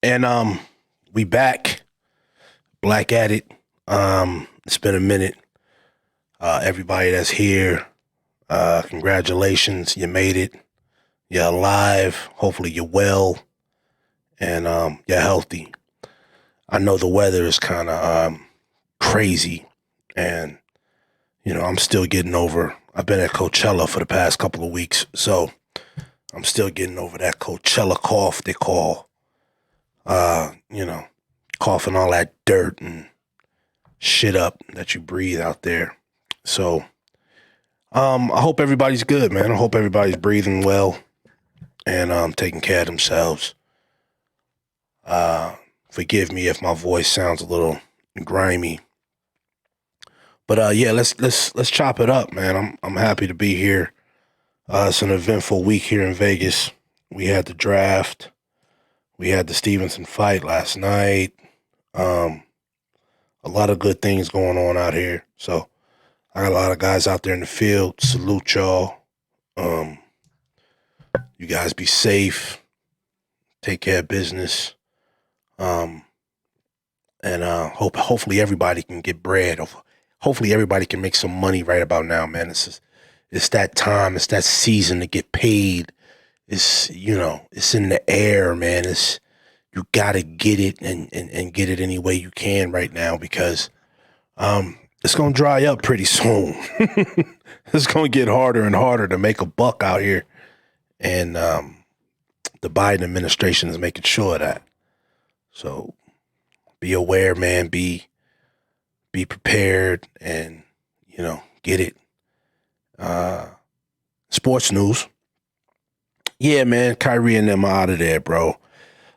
And we back, Black at it. It's been a minute. Everybody that's here, congratulations, you made it. You're alive. Hopefully you're well and you're healthy. I know the weather is kind of crazy, and I'm still getting over. I've been at Coachella for the past couple of weeks, so I'm still getting over that Coachella cough they call. Uh, you know, coughing all that dirt and shit up that you breathe out there. So, I hope everybody's good, man. I hope everybody's breathing well and taking care of themselves. Uh, Forgive me if my voice sounds a little grimy, but yeah, let's chop it up, man. I'm happy to be here. It's an eventful week here in Vegas. We had the draft. We had the Stevenson fight last night. Um, a lot of good things going on out here. So I got a lot of guys out there in the field. Salute y'all. Um, you guys be safe. Take care of business. Um, and hopefully everybody can get bread. Hopefully everybody can make some money right about now, man. It's that time. It's that season to get paid. It's in the air, man. You gotta get it and get it any way you can right now because it's gonna dry up pretty soon. It's gonna get harder and harder to make a buck out here, and the Biden administration is making sure of that. So be aware, man. Be prepared, and get it. Uh, Sports news. Yeah, man. Kyrie and them are out of there, bro,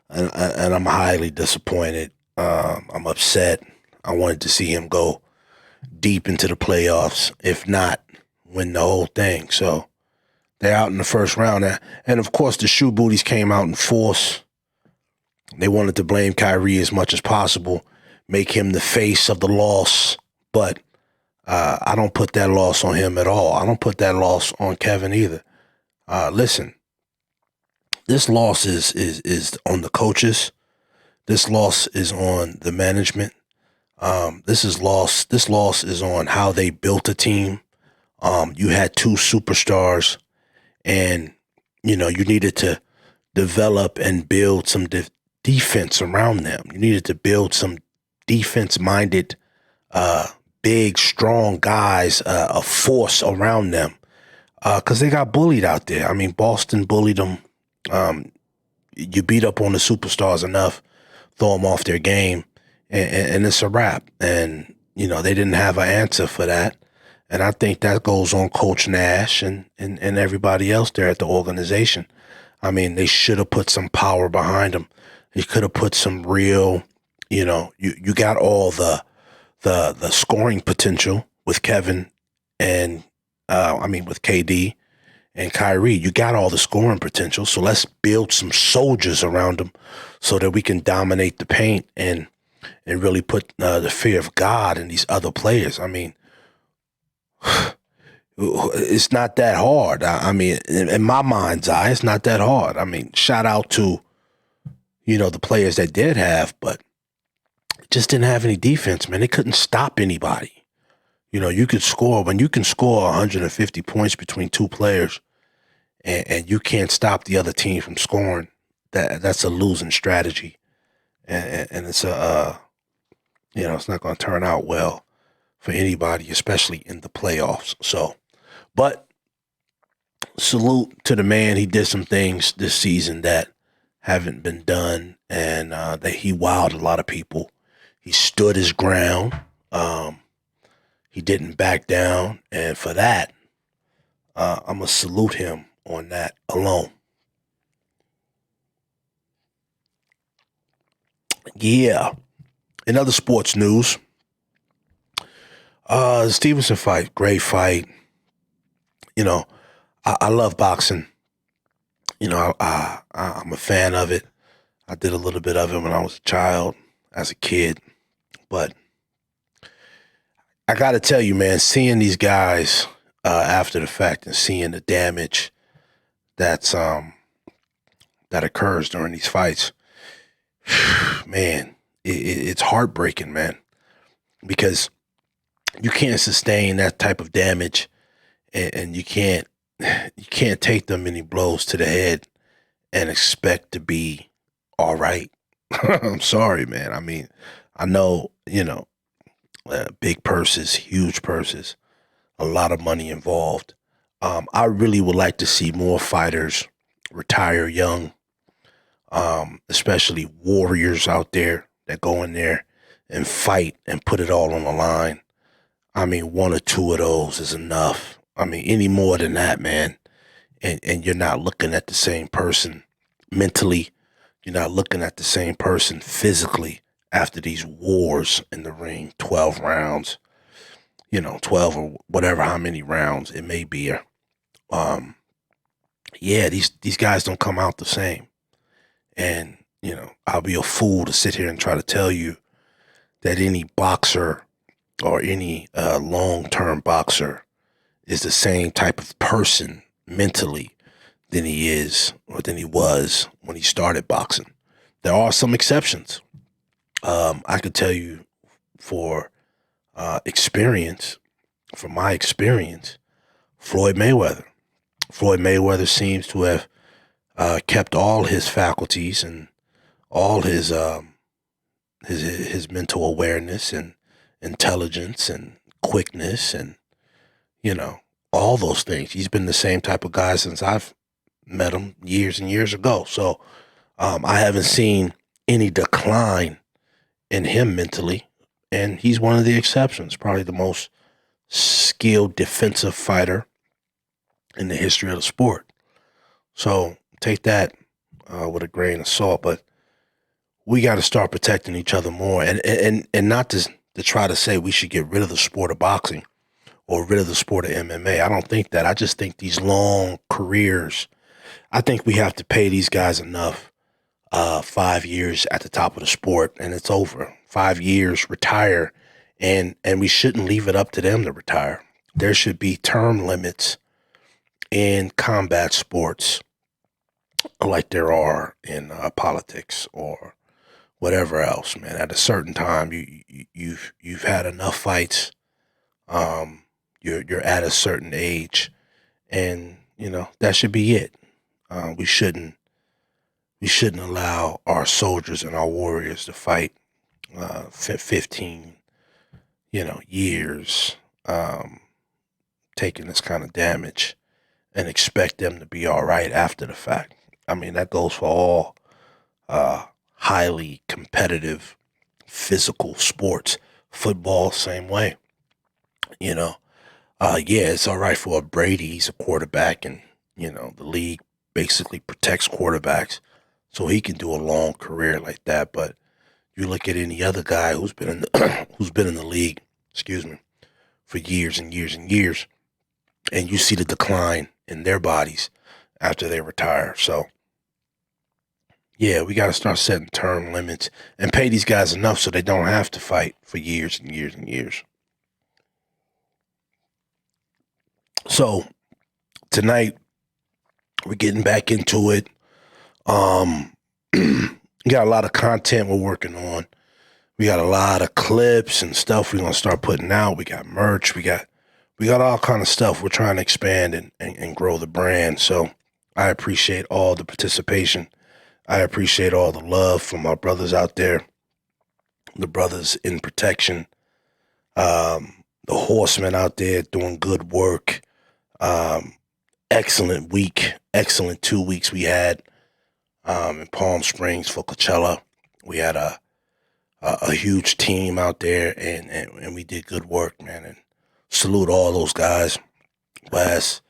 and I'm highly disappointed. I'm upset. I wanted to see him go deep into the playoffs, if not win the whole thing. So they're out in the first round. And of course, the shoe booties came out in force. They wanted to blame Kyrie as much as possible, make him the face of the loss. But I don't put that loss on him at all. I don't put that loss on Kevin either. Listen, this loss is on the coaches. This loss is on the management. This loss is on how they built a team. You had two superstars, and you needed to develop and build some defense around them. You needed to build some defense-minded, big, strong guys, a force around them, because they got bullied out there. I mean, Boston bullied them. You beat up on the superstars enough, throw them off their game, and it's a wrap. And they didn't have an answer for that. And I think that goes on Coach Nash and everybody else there at the organization. I mean, they should have put some power behind them. They could have put some real, you got all the scoring potential with Kevin and with KD and Kyrie. You got all the scoring potential. So let's build some soldiers around them so that we can dominate the paint and really put the fear of God in these other players. I mean, it's not that hard. I mean, in my mind's eye, it's not that hard. I mean, shout out to, the players that did have, but just didn't have any defense, man. They couldn't stop anybody. You could score when you can score 150 points between two players and you can't stop the other team from scoring. That's a losing strategy. And it's it's not going to turn out well for anybody, especially in the playoffs. So, but salute to the man. He did some things this season that haven't been done, and that he wowed a lot of people. He stood his ground. He didn't back down, and for that, I'm gonna salute him on that alone. Yeah. In other sports news, the Stevenson fight, great fight. I love boxing. I'm a fan of it. I did a little bit of it when I was a child, as a kid. But I got to tell you, man, seeing these guys after the fact and seeing the damage that's that occurs during these fights, man, it's heartbreaking, man, because you can't sustain that type of damage, and you can't take them many blows to the head and expect to be all right. I'm sorry, man. I mean, I know, big purses, huge purses, a lot of money involved. I really would like to see more fighters retire young, especially warriors out there that go in there and fight and put it all on the line. I mean, one or two of those is enough. I mean, any more than that, man, and you're not looking at the same person mentally. You're not looking at the same person physically after these wars in the ring, 12 rounds, 12 or whatever, how many rounds it may be. Um, yeah, these guys don't come out the same. And, I'll be a fool to sit here and try to tell you that any boxer or any long-term boxer is the same type of person mentally than he is or than he was when he started boxing. There are some exceptions. I could tell you for experience, from my experience, Floyd Mayweather. Floyd Mayweather seems to have kept all his faculties and all his mental awareness and intelligence and quickness and all those things. He's been the same type of guy since I've met him years and years ago. So I haven't seen any decline in him mentally, and he's one of the exceptions. Probably the most skilled defensive fighter in the history of the sport. So take that with a grain of salt, but we got to start protecting each other more, and not to try to say we should get rid of the sport of boxing or rid of the sport of MMA. I don't think that. I just think these long careers, I think we have to pay these guys enough. 5 years at the top of the sport and it's over. 5 years, retire, and we shouldn't leave it up to them to retire. There should be term limits in combat sports, like there are in politics or whatever else. Man, at a certain time, you've had enough fights. You're at a certain age, and that should be it. We shouldn't allow our soldiers and our warriors to fight 15, years, taking this kind of damage and expect them to be all right after the fact. I mean, that goes for all highly competitive physical sports. Football, same way. Yeah, it's all right for a Brady. He's a quarterback, and the league basically protects quarterbacks, so he can do a long career like that. But you look at any other guy who's been in the, who's been in the league, excuse me, for years and years and years, and you see the decline in their bodies after they retire. So yeah, we got to start setting term limits and pay these guys enough so they don't have to fight for years and years and years. So tonight we're getting back into it. We got a lot of content we're working on. We got a lot of clips and stuff we're gonna start putting out. We got merch. We got all kind of stuff. We're trying to expand and grow the brand. So I appreciate all the participation. I appreciate all the love from my brothers out there, the brothers in protection, the horsemen out there doing good work. Excellent week, excellent 2 weeks we had in Palm Springs for Coachella. We had a huge team out there, and we did good work, man. And salute all those guys, Wes,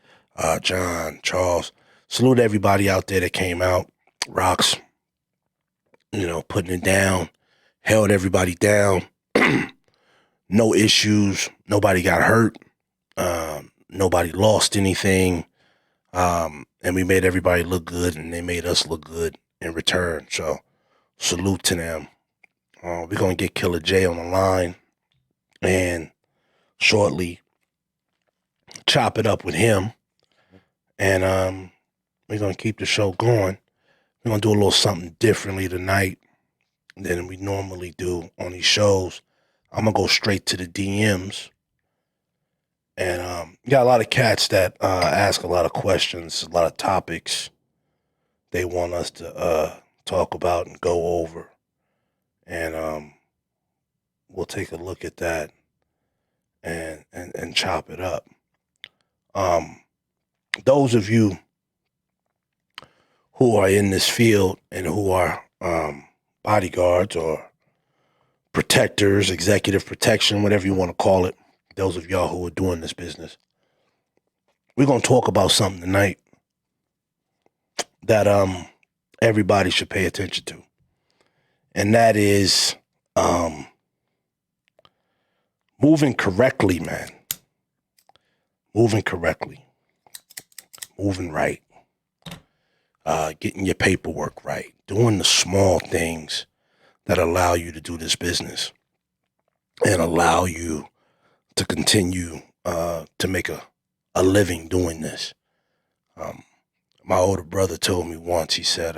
John, Charles. Salute everybody out there that came out. Rocks, putting it down, held everybody down. No issues. Nobody got hurt. Nobody lost anything. And we made everybody look good, and they made us look good in return. So salute to them. We're going to get Killer J on the line and shortly chop it up with him. And we're going to keep the show going. We're going to do a little something differently tonight. than we normally do on these shows. I'm gonna go straight to the DMs, and you got a lot of cats that ask a lot of questions, a lot of topics they want us to talk about and go over, and we'll take a look at that and chop it up. Um, those of you who are in this field and who are bodyguards or protectors, executive protection, whatever you want to call it, those of y'all who are doing this business, we're going to talk about something tonight that everybody should pay attention to. And that is moving correctly, man. Moving correctly. Moving right. Getting your paperwork right. Doing the small things that allow you to do this business and allow you to continue to make a living doing this. My older brother told me once, he said,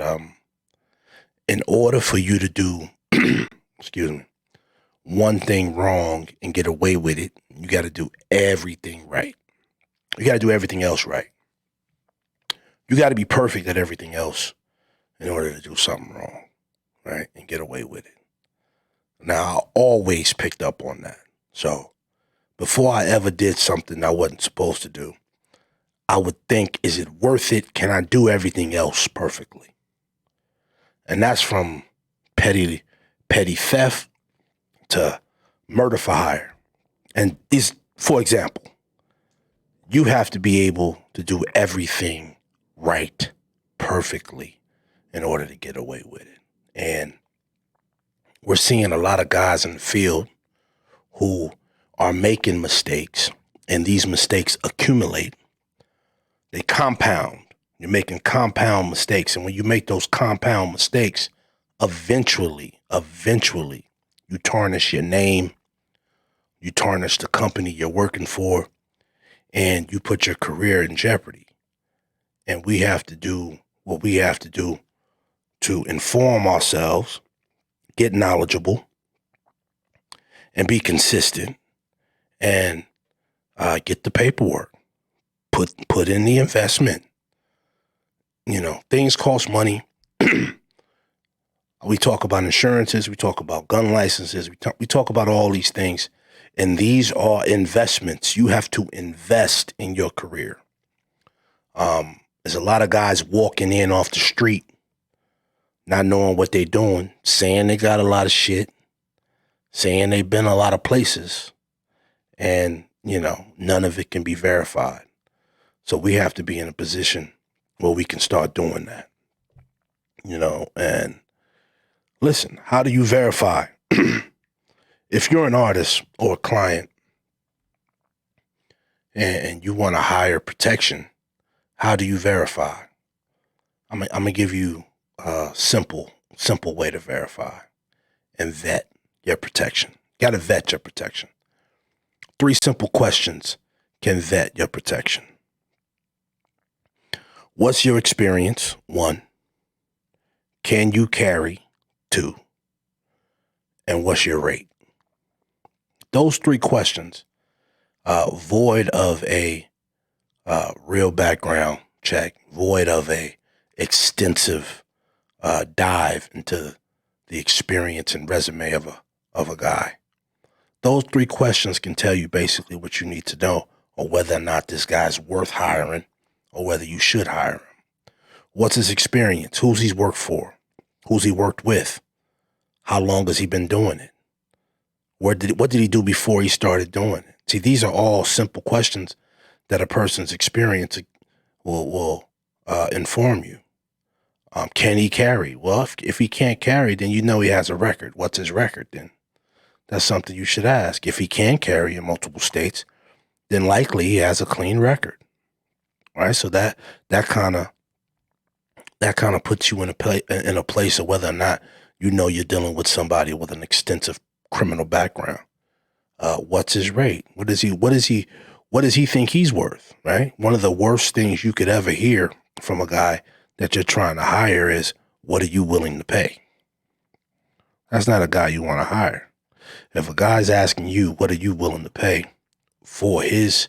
in order for you to do, excuse me, one thing wrong and get away with it, you got to do everything right. You got to do everything else right. You got to be perfect at everything else in order to do something wrong, right, and get away with it. Now, I always picked up on that. So before I ever did something I wasn't supposed to do, I would think, is it worth it? Can I do everything else perfectly? And that's from petty theft to murder for hire. And these, for example, you have to be able to do everything right, perfectly, in order to get away with it. And we're seeing a lot of guys in the field who are making mistakes, and these mistakes accumulate. They compound. You're making compound mistakes. And when you make those compound mistakes, eventually, you tarnish your name, you tarnish the company you're working for, and you put your career in jeopardy. And we have to do what we have to do to inform ourselves, get knowledgeable, and be consistent, and get the paperwork, put in the investment. You know, things cost money. We talk about insurances, we talk about gun licenses, we talk about all these things, and these are investments. You have to invest in your career. There's a lot of guys walking in off the street, not knowing what they're doing, saying they got a lot of shit, saying they've been a lot of places, and, you know, none of it can be verified. So we have to be in a position where we can start doing that, you know. And listen, how do you verify? If you're an artist or a client and you want to hire protection, how do you verify? I'm going to give you a simple way to verify and vet your protection. You got to vet your protection. 3 simple questions can vet your protection. What's your experience? 1. Can you carry? 2. And what's your rate? Those 3 questions, void of a real background check, void of a extensive dive into the experience and resume of a guy. Those 3 questions can tell you basically what you need to know, or whether or not this guy's worth hiring, or whether you should hire him. What's his experience? Who's he's worked for? Who's he worked with? How long has he been doing it? What did he do before he started doing it? See, these are all simple questions that a person's experience will inform you. Can he carry? Well, if he can't carry, then you know he has a record. What's his record then? That's something you should ask. If he can carry in multiple states, then likely he has a clean record. All right, so that kind of puts you in a place of whether or not you know you're dealing with somebody with an extensive criminal background. What's his rate? What does he think he's worth? Right. One of the worst things you could ever hear from a guy that you're trying to hire is, what are you willing to pay? That's not a guy you want to hire. If a guy's asking you, what are you willing to pay for his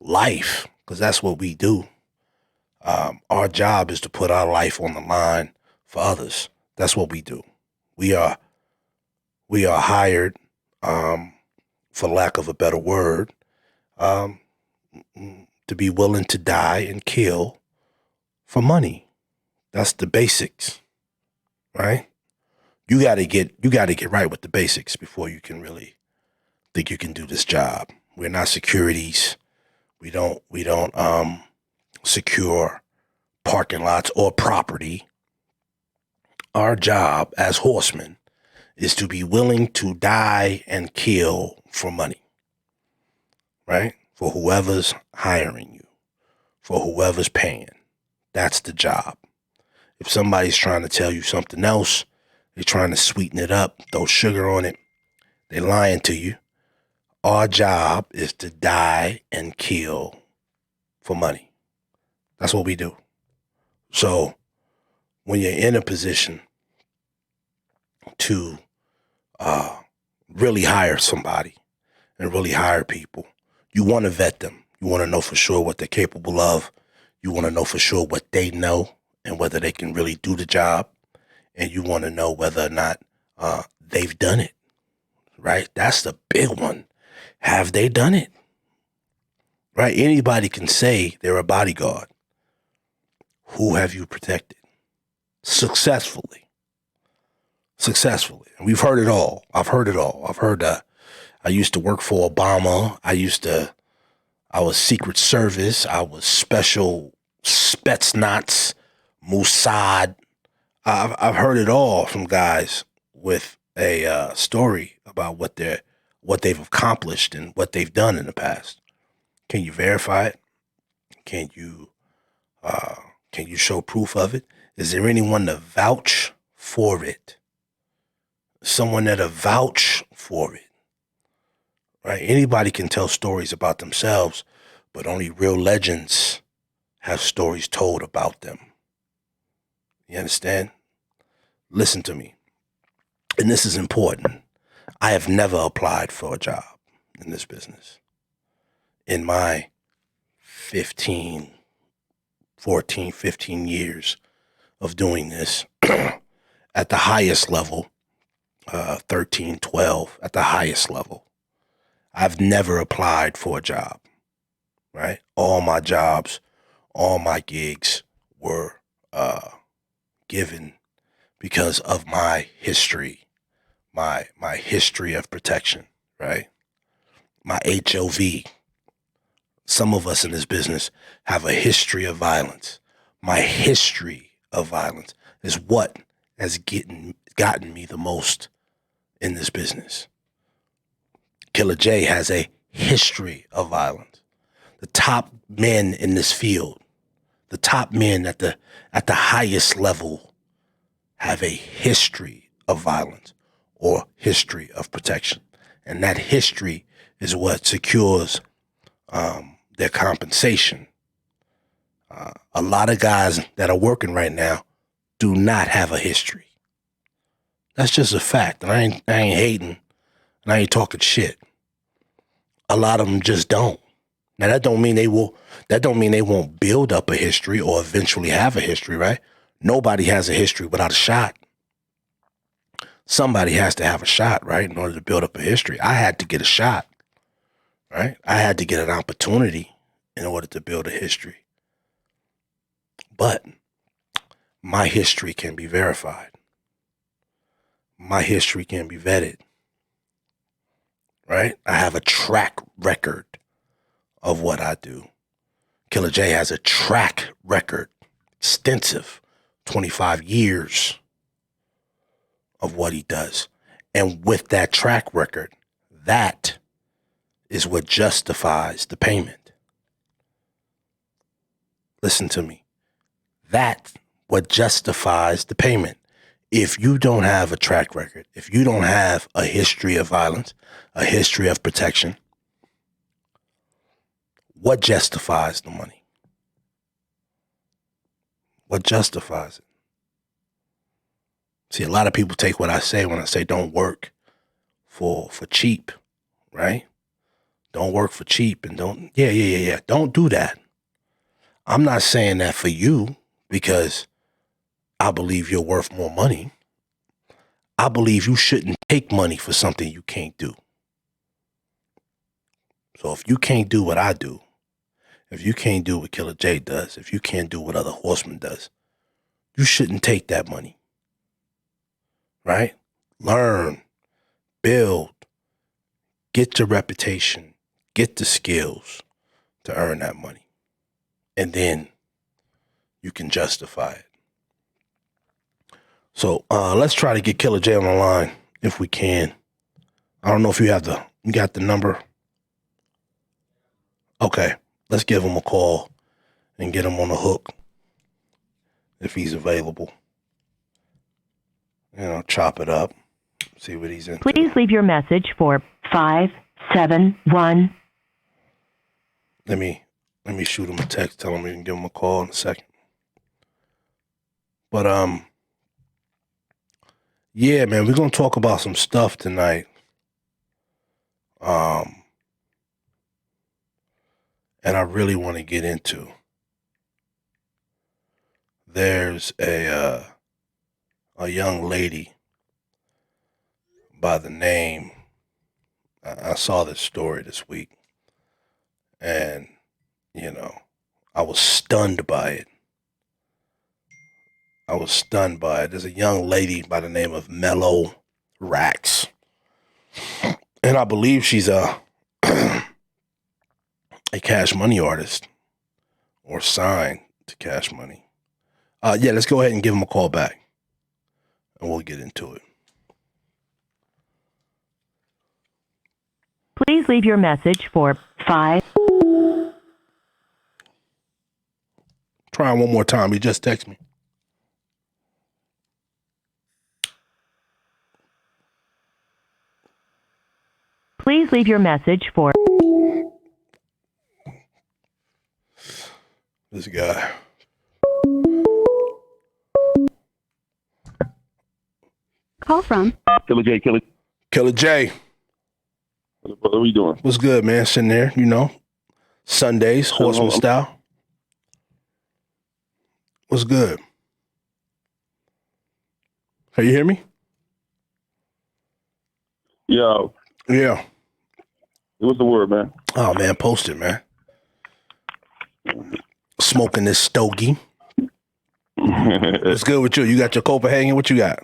life? Because that's what we do. Our job is to put our life on the line for others. That's what we do. We are hired, for lack of a better word, um, to be willing to die and kill for money. That's the basics, right? You got to get right with the basics before you can really think you can do this job. We're not securities. We don't secure parking lots or property. Our job as horsemen is to be willing to die and kill for money, right? For whoever's hiring you, for whoever's paying. That's the job. If somebody's trying to tell you something else, they're trying to sweeten it up, throw sugar on it, they're lying to you. Our job is to die and kill for money. That's what we do. So when you're in a position to really hire somebody and really hire people, you want to vet them. You want to know for sure what they're capable of. You want to know for sure what they know and whether they can really do the job. And you want to know whether or not they've done it, right? That's the big one. Have they done it? Right? Anybody can say they're a bodyguard. Who have you protected? Successfully. And we've heard it all. I've heard it all. I've heard I used to work for Obama. I was Secret Service. I was special Spetsnaz, Mossad. I've heard it all from guys with a story about what they've accomplished and what they've done in the past. Can you verify it? Can you show proof of it? Is there anyone to vouch for it? Someone that'll vouch for it, right? Anybody can tell stories about themselves, but only real legends have stories told about them. You understand? Listen to me. And this is important. I have never applied for a job in this business. In my 15 years of doing this at the highest level, 13, 12, at the highest level, I've never applied for a job, right? All my jobs, all my gigs were given because of my history, my history of protection, right? My HOV. Some of us in this business have a history of violence. My history of violence is what has gotten me the most in this business. Killer J has a history of violence. The top men in this field, the top men at the highest level have a history of violence or history of protection. And that history is what secures their compensation. A lot of guys that are working right now do not have a history. That's just a fact. And I ain't hating and I ain't talking shit. A lot of them just don't. Now that don't mean they won't build up a history or eventually have a history, right? Nobody has a history without a shot. Somebody has to have a shot, right? In order to build up a history. I had to get a shot, right? I had to get an opportunity in order to build a history. But my history can be verified. My history can be vetted, right? I have a track record of what I do. Killer J has a track record, extensive, 25 years of what he does. And with that track record, that is what justifies the payment. Listen to me. That's what justifies the payment. If you don't have a track record, if you don't have a history of violence, a history of protection, what justifies the money? What justifies it? See, a lot of people take what I say when I say don't work for cheap, right? Don't work for cheap and don't, yeah. Don't do that. I'm not saying that for you because I believe you're worth more money. I believe you shouldn't take money for something you can't do. So if you can't do what I do, if you can't do what Killer J does, if you can't do what other Horseman does, you shouldn't take that money, right? Learn, build, get the reputation, get the skills to earn that money. And then you can justify it. So let's try to get Killer J on the line if we can. I don't know if you got the number. Okay, let's give him a call and get him on the hook if he's available. Chop it up, see what he's into. Please leave your message for 571. Let me shoot him a text, tell him we can give him a call in a second. But yeah, man, we're gonna talk about some stuff tonight. And I really want to get into. There's a young lady by the name. I saw this story this week, and I was stunned by it. There's a young lady by the name of Mellow Rax, and I believe she's a Cash Money artist or signed to Cash Money. Yeah, let's go ahead and give him a call back, and we'll get into it. Please leave your message for 5. Try him one more time. He just texted me. Please leave your message for... This guy. Call from Killer J. Killer J. What are we doing? What's good, man? Sitting there, Sundays, Horseman style. What's good? Can you hear me? Yo. Yeah. What's the word, man? Oh, man, post it, man. Smoking this stogie. What's good with you? You got your Copenhagen? What you got?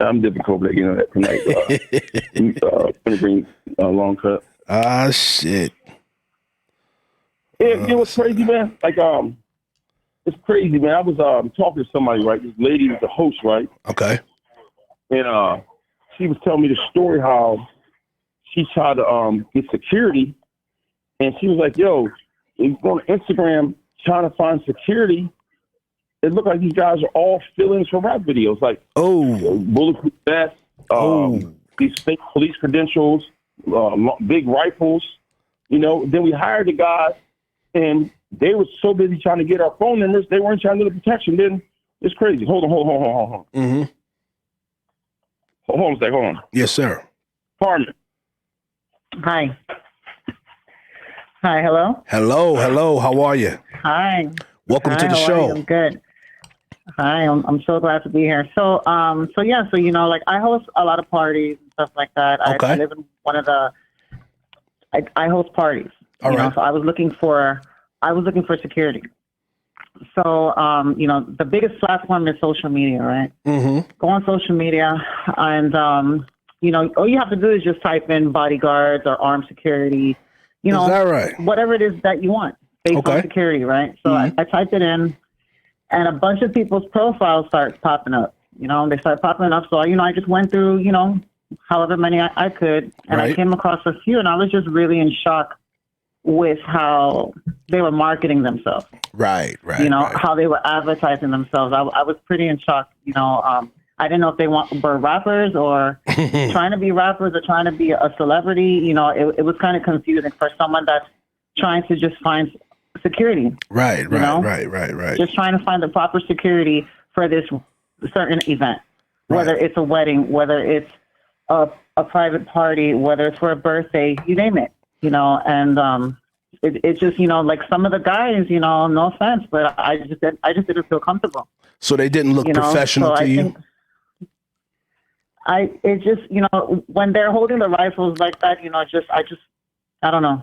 I'm dipping Copenhagen tonight. Gonna bring a long cut. Ah, shit. Yeah, you know what's crazy, man? Like, it's crazy, man. I was talking to somebody, right? This lady was the host, right? Okay. And she was telling me the story how she tried to get security, and she was like, "Yo, if you go on Instagram trying to find security, it looked like these guys are all fill-ins for rap videos, like bulletproof vests, these fake police credentials, big rifles. Then we hired the guys, and they were so busy trying to get our phone numbers, they weren't trying to do the protection. Then it's crazy. Hold on. Mm-hmm. Hold on a second. Hold on. Yes, sir. Pardon. Hi. Hi, hello? Hello. How are you? Hi. Welcome to the show. I'm good. Hi, I'm so glad to be here. So like I host a lot of parties and stuff like that. Okay. I live in one of the. I host parties. All right. So I was looking for security. So the biggest platform is social media, right? Mm-hmm. Go on social media, and all you have to do is just type in bodyguards or armed security. Is that right? Whatever it is that you want based on security, right? So I typed it in, and a bunch of people's profiles start popping up. They start popping up. So, I just went through, however many I could, and I came across a few, and I was just really in shock with how they were marketing themselves. Right. How they were advertising themselves. I was pretty in shock. I didn't know if they were rappers or trying to be rappers or trying to be a celebrity. It was kind of confusing for someone that's trying to just find security. Right. Just trying to find the proper security for this certain event. whether it's a wedding, whether it's a private party, whether it's for a birthday, you name it, and it just, like some of the guys, no offense, but I just didn't feel comfortable. So they didn't look professional to you? It just, when they're holding the rifles like that, I don't know.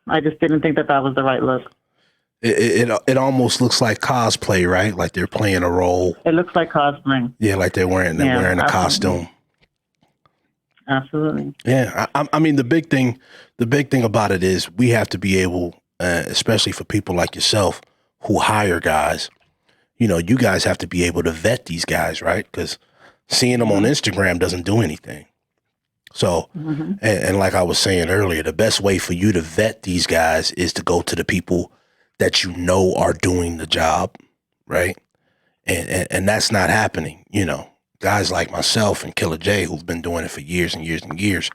I just didn't think that was the right look. It almost looks like cosplay, right? Like they're playing a role. It looks like cosplay. Yeah, like they're wearing a costume. Absolutely. Yeah, I mean the big thing about it is we have to be able, especially for people like yourself who hire guys. You guys have to be able to vet these guys, right? Because seeing them on Instagram doesn't do anything. So, and like I was saying earlier, the best way for you to vet these guys is to go to the people that are doing the job, right? And that's not happening. Guys like myself and Killer J, who've been doing it for years and years and years,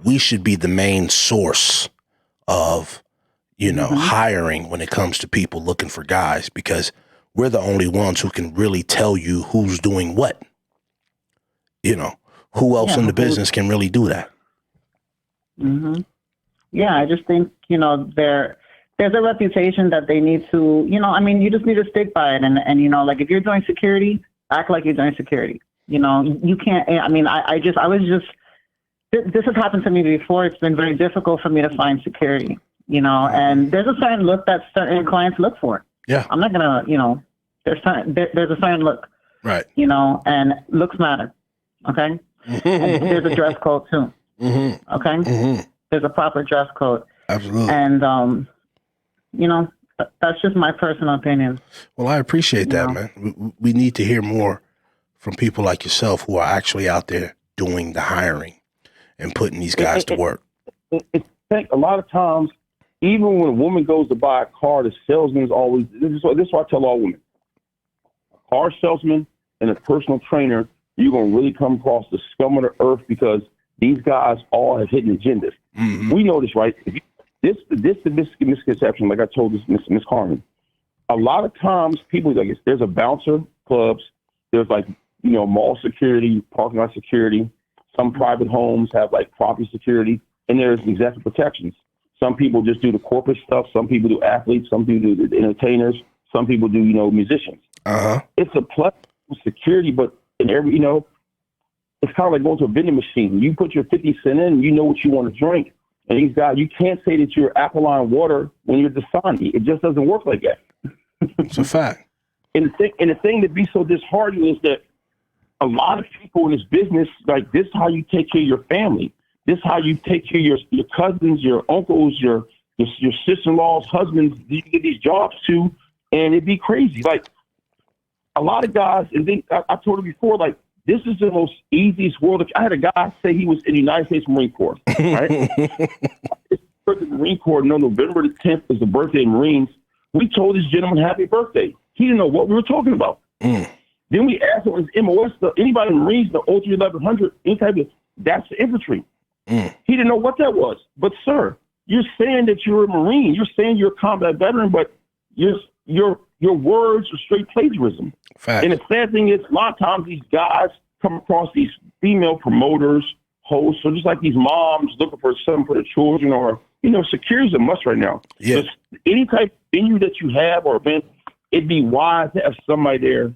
we should be the main source of, hiring when it comes to people looking for guys, because we're the only ones who can really tell you who's doing what. Who else in the business can really do that? Mm-hmm. Yeah, I just think, there's a reputation that they need to, you just need to stick by it. And like if you're doing security, act like you're doing security. You can't, this has happened to me before. It's been very difficult for me to find security, and there's a certain look that certain clients look for. Yeah. I'm not going to, there's a certain look. Right. And looks matter. Okay. And there's a dress code too. Mm-hmm. Okay. Mm-hmm. There's a proper dress code. Absolutely. And, that's just my personal opinion. Well, I appreciate that, man. We need to hear more from people like yourself who are actually out there doing the hiring and putting these guys to work. I think a lot of times, even when a woman goes to buy a car, the salesman is always, this is what I tell all women. A car salesman and a personal trainer, you're going to really come across the scum of the earth, because these guys all have hidden agendas. Mm-hmm. We know this, right? This is the misconception, like I told this Miss Carmen. A lot of times people, there's a bouncer clubs, there's mall security, parking lot security. Some private homes have property security, and there's executive protections. Some people just do the corporate stuff. Some people do athletes. Some people do the entertainers. Some people do, musicians. Uh-huh. It's a plus security, but in every, it's kind of like going to a vending machine. You put your 50 cent in, you know what you want to drink. And these guys, you can't say that you're alkaline water when you're Dasani. It just doesn't work like that. It's a fact. And the thing that be so disheartening is that a lot of people in this business, this is how you take care of your family. This is how you take care of your cousins, your uncles, your sister-in-law's husbands. You get these jobs too, and it'd be crazy. A lot of guys, and then I told her before, this is the most easiest world. I had a guy say he was in the United States Marine Corps, right? The Marine Corps, November the 10th is the birthday of Marines. We told this gentleman happy birthday. He didn't know what we were talking about. Mm. Then we asked him, is MOS, anybody in the Marines, the O3 1100, any type of, that's the infantry. Mm. He didn't know what that was. But, sir, you're saying that you're a Marine. You're saying you're a combat veteran, but your words are straight plagiarism. Fact. And the sad thing is, a lot of times these guys come across these female promoters, hosts, or just like these moms looking for something for their children, or, security is a must right now. Yeah. Just any type of venue that you have or event, it'd be wise to have somebody there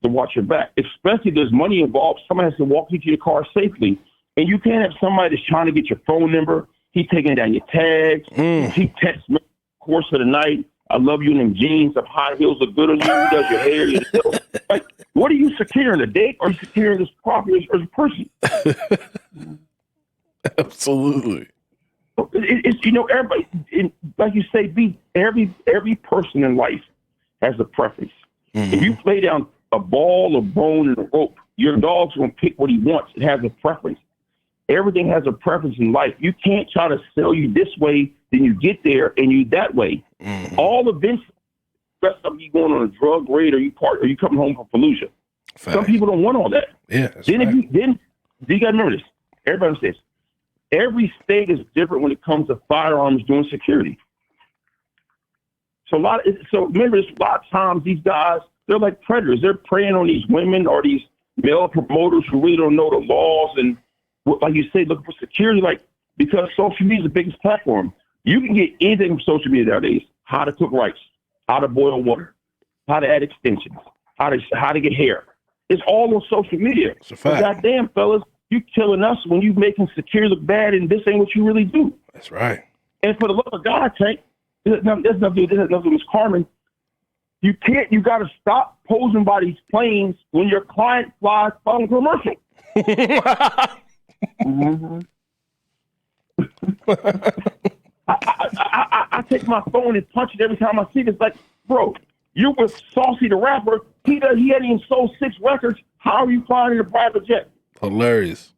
to watch your back, especially if there's money involved. Somebody has to walk you to your car safely. And you can't have somebody that's trying to get your phone number. He's taking down your tags. He texts me course of the night. I love you in them jeans. Them high heels look good on you. He does your hair. Your nails. What are you securing, a date, or are you securing this property or this person? Absolutely. It's everybody, like you say, every person in life has a preference. Mm-hmm. If you lay down a ball, a bone, and a rope, your dog's going to pick what he wants. It has a preference. Everything has a preference in life. You can't try to sell you this way, then you get there and you that way. Mm-hmm. All events, rest of you going on a drug raid, or you coming home from Fallujah. Fact. Some people don't want all that. Yeah. Then you got to remember this. Everybody says every state is different when it comes to firearms doing security. So remember this, a lot of times these guys, they're like predators. They're preying on these women or these male promoters who really don't know the laws and, like you say, looking for security. Like, because social media is the biggest platform. You can get anything from social media nowadays. How to cook rice, how to boil water, how to add extensions, how to get hair. It's all on social media. It's a fact. But goddamn, fellas, you killing us when you making security look bad, and this ain't what you really do. That's right. And for the love of God, Tank, there's nothing with Miss Carmen. You got to stop posing by these planes when your client flies on commercial. Mm-hmm. I take my phone and punch it every time I see it. It's like, bro, you're with Saucy the rapper. He hadn't even sold 6 records. How are you flying in a private jet? Hilarious.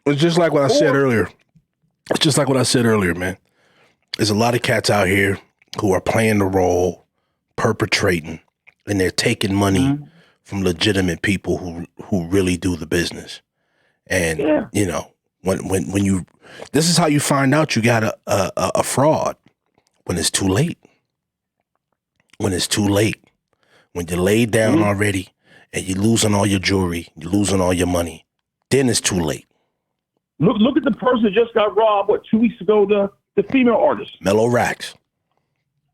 It's just like what I said earlier. It's just like what I said earlier, man. There's a lot of cats out here who are playing the role, perpetrating, and they're taking money from legitimate people who really do the business. And you know, when you, this is how you find out you got a fraud, when it's too late. When it's too late, when you're laid down already and you're losing all your jewelry, you're losing all your money, then it's too late. Look at the person that just got robbed, 2 weeks ago, the female artist. Mellow Racks.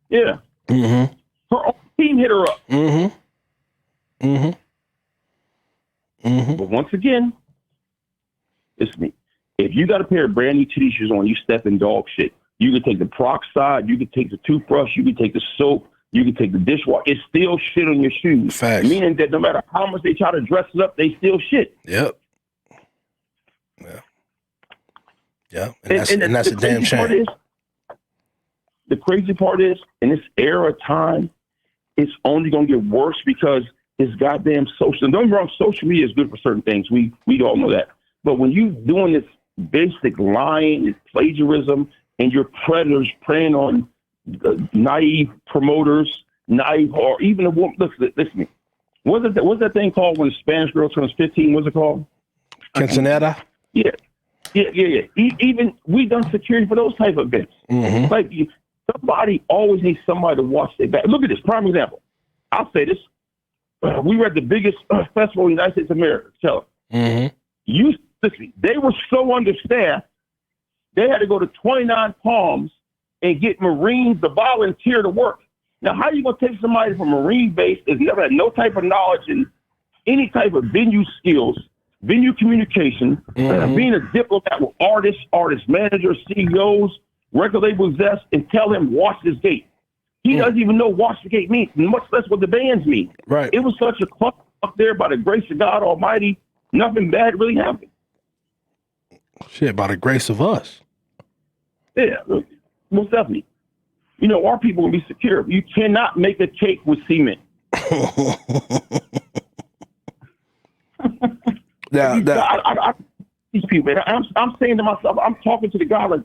Yeah. Mm-hmm. Her own team hit her up. Mm-hmm. Mm-hmm. Mm-hmm. But once again, it's me. If you got a pair of brand new titty shoes on, you step in dog shit. You can take the peroxide, you can take the toothbrush, you can take the soap, you can take the dishwasher. It's still shit on your shoes. Facts. Meaning that no matter how much they try to dress it up, they still shit. Yep. Yeah. And that's a damn shame. The crazy part is, in this era of time, it's only going to get worse because it's goddamn social. Don't get me wrong, social media is good for certain things. We all know that. But when you doing this basic lying and plagiarism, and you're predators preying on naive promoters, or even a woman. Listen to me. What's that thing called when a Spanish girl turns 15? What's it called? Quinceanera? Yeah. Even we done security for those type of events. Mm-hmm. Like, somebody always needs somebody to watch their back. Look at this. Prime example. I'll say this. We were at the biggest festival in the United States of America. So, listen, they were so understaffed, they had to go to 29 Palms and get Marines to volunteer to work. Now, how are you going to take somebody from a Marine base that's never had no type of knowledge in any type of venue skills, venue communication, being a diplomat with artists, artist managers, CEOs, record label execs, and tell him, watch this gate? He doesn't even know watch the gate means, much less what the bands mean. Right. It was such a club up there by the grace of God Almighty. Nothing bad really happened. Shit, by the grace of us. Yeah, most definitely. You know, our people will be secure. You cannot make a cake with cement. These people, man, I'm saying to myself, I'm talking to the guy like,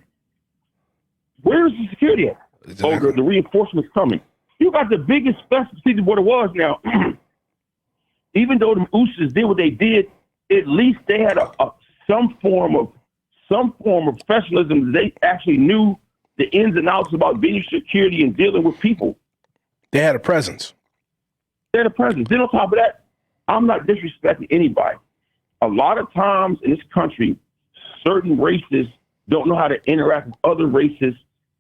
where's the security at? Exactly. Oh, the reinforcements coming. You got the biggest festival. See what it was now. Even though the Oosters did what they did, at least they had some form of professionalism. They actually knew the ins and outs about venue security and dealing with people. They had a presence. Then on top of that, I'm not disrespecting anybody. A lot of times in this country, certain races don't know how to interact with other races,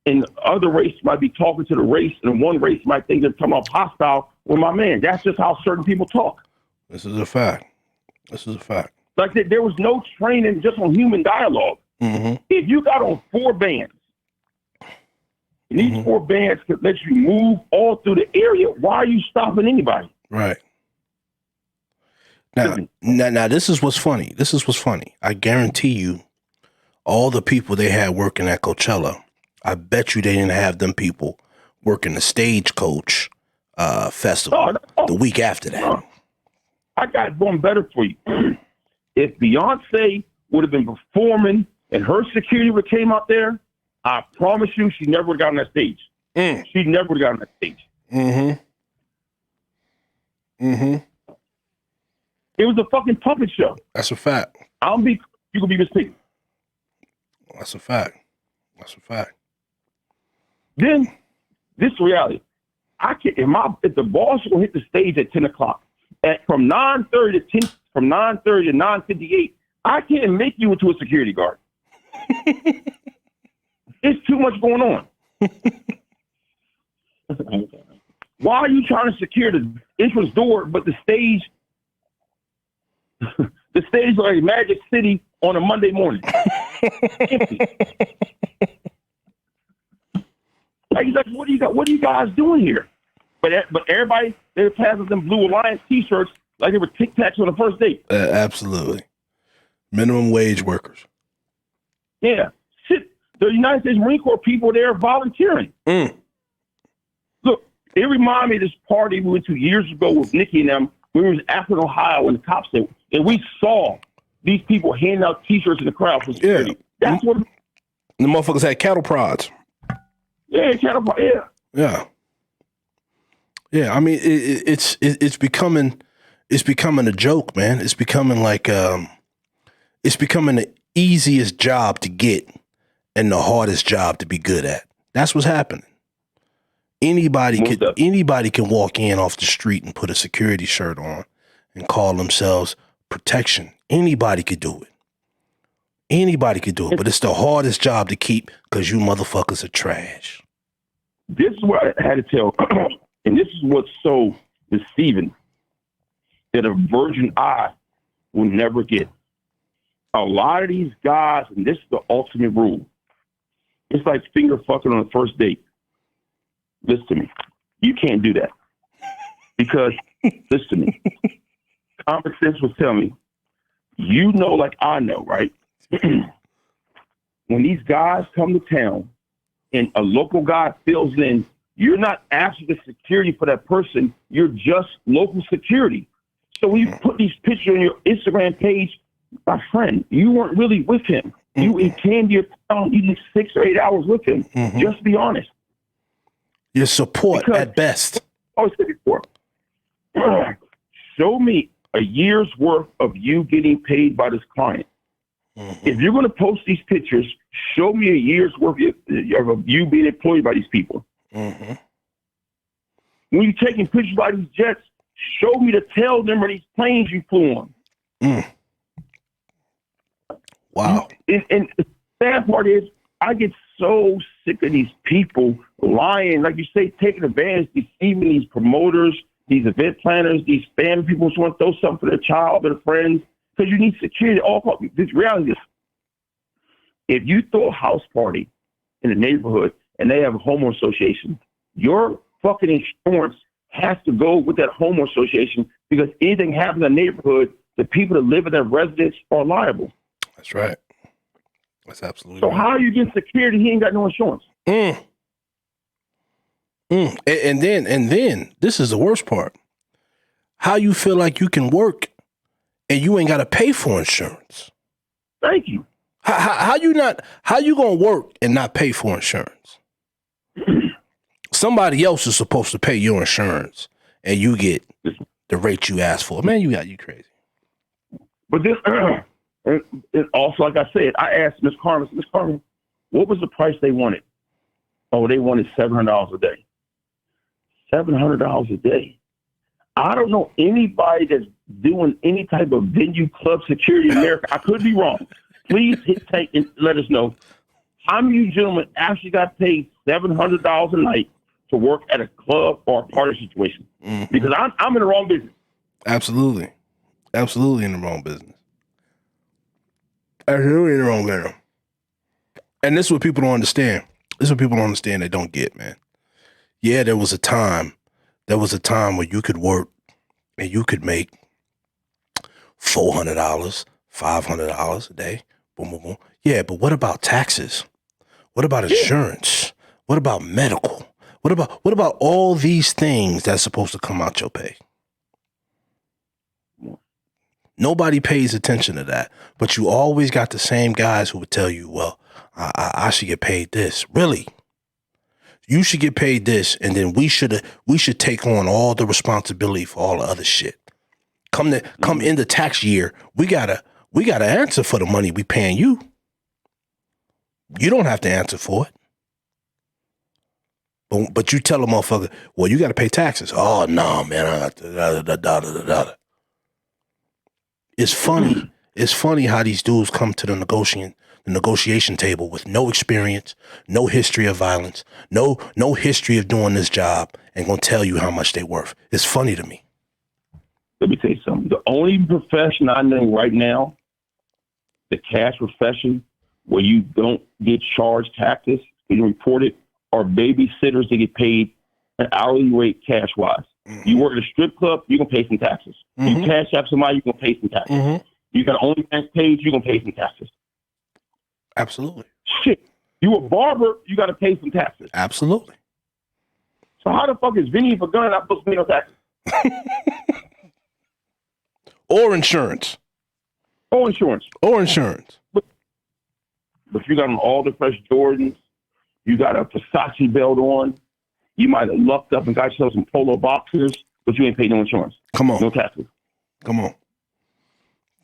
and the other race might be talking to the race, and one race might think they're coming off hostile with my man. That's just how certain people talk. This is a fact. Like there was no training just on human dialogue. Mm-hmm. If you got on 4 bands, and these 4 bands could let you move all through the area, why are you stopping anybody? Right. Now, this is what's funny. I guarantee you, all the people they had working at Coachella, I bet you they didn't have them people working the Stagecoach festival the week after that. I got one better for you. If Beyonce would have been performing and her security would have came out there, I promise you she never would have gotten on that stage. She never would have gotten on that stage. It was a fucking puppet show. That's a fact. You could be mistaken. That's a fact. Then, this reality. I can't. If the boss will hit the stage at 10 o'clock, from 9:30 to 10, from 9:30 to 9:58, I can't make you into a security guard. It's too much going on. Why are you trying to secure the entrance door, but the stage is like Magic City on a Monday morning? Empty. Like, what are you guys doing here? But everybody, they were passing them Blue Alliance T-shirts like they were Tic Tacs on the first date. Absolutely. Minimum wage workers. Yeah. Shit. The United States Marine Corps people there volunteering. Look, it reminded me of this party we went to years ago with Nikki and them. We were in Akron, Ohio, and the cops said, and we saw these people handing out T-shirts in the crowd for security. Yeah. That's what. The motherfuckers had cattle prods. Yeah, cattle prod. Yeah. Yeah. Yeah. I mean, it's becoming a joke, man. It's becoming like it's becoming the easiest job to get and the hardest job to be good at. That's what's happening. Anybody can walk in off the street and put a security shirt on and call themselves protection. Anybody could do it. Anybody could do it, but it's the hardest job to keep because you motherfuckers are trash. This is what I had to tell, and this is what's so deceiving that a virgin eye will never get. A lot of these guys, and this is the ultimate rule, it's like finger fucking on the first date. Listen to me. You can't do that. Because, listen to me. Common sense will tell me, you know like I know, right? When these guys come to town and a local guy fills in, you're not asking the security for that person. You're just local security. So when you put these pictures on your Instagram page, my friend, you weren't really with him. You came to your town, you did 6 or 8 hours with him. Just be honest. Your support at best. I said before. Show me a year's worth of you getting paid by this client. If you're going to post these pictures, show me a year's worth of you being employed by these people. When you're taking pictures by these jets, show me the tail number of these planes you flew on. Wow. And the sad part is, I get so sick of these people lying, like you say, taking advantage, deceiving these promoters, these event planners, these family people who want to throw something for their child or their friends, because you need security. This reality is, if you throw a house party in a neighborhood and they have a homeowner association, your fucking insurance has to go with that homeowner association, because anything happens in the neighborhood, the people that live in that residence are liable. That's right. That's absolutely so right. how are you getting security? He ain't got no insurance. And then this is the worst part. How you feel like you can work and you ain't got to pay for insurance. Thank you. How you gonna work and not pay for insurance? Somebody else is supposed to pay your insurance and you get the rate you asked for. Man, you crazy. But this, and also, like I said, I asked Miss Carmen, what was the price they wanted? Oh, they wanted $700 a day. $700 a day. I don't know anybody that's doing any type of venue club security in America. I could be wrong. Please hit take and let us know. How many of you gentlemen actually got paid $700 a night to work at a club or a party situation? Because I'm in the wrong business. Absolutely. Absolutely in the wrong business. Absolutely in the wrong business. And this is what people don't understand. This is what people don't understand, they don't get, man. Yeah, there was a time where you could work and you could make $400, $500 a day. Boom, boom, boom. Yeah, but what about taxes? What about insurance? What about medical? What about all these things that's supposed to come out your pay? Nobody pays attention to that, but you always got the same guys who would tell you, well, I should get paid this. Really? You should get paid this, and then we should take on all the responsibility for all the other shit. Come in the tax year, we gotta answer for the money we paying you. You don't have to answer for it. But you tell a motherfucker, well, you got to pay taxes. Oh no, man. It's funny. It's funny how these dudes come to the negotiation table with no experience, no history of violence, no history of doing this job, and gonna tell you how much they worth. It's funny to me. Let me tell you something. The only profession I know right now, the cash profession, where you don't get charged taxes, you report it, are babysitters that get paid an hourly rate cash-wise. Mm-hmm. You work at a strip club, you're going to pay some taxes. Mm-hmm. You cash out somebody, you're going to pay some taxes. Mm-hmm. You got an OnlyFans page, you're going to pay some taxes. Absolutely. Shit. You a barber, you got to pay some taxes. Absolutely. So how the fuck is Vinny for gun not supposed to pay no taxes? Or insurance. Or insurance. Or insurance. But you got all the fresh Jordans, you got a Versace belt on, you might have lucked up and got yourself some polo boxers, but you ain't paid no insurance. Come on. No taxes. Come on.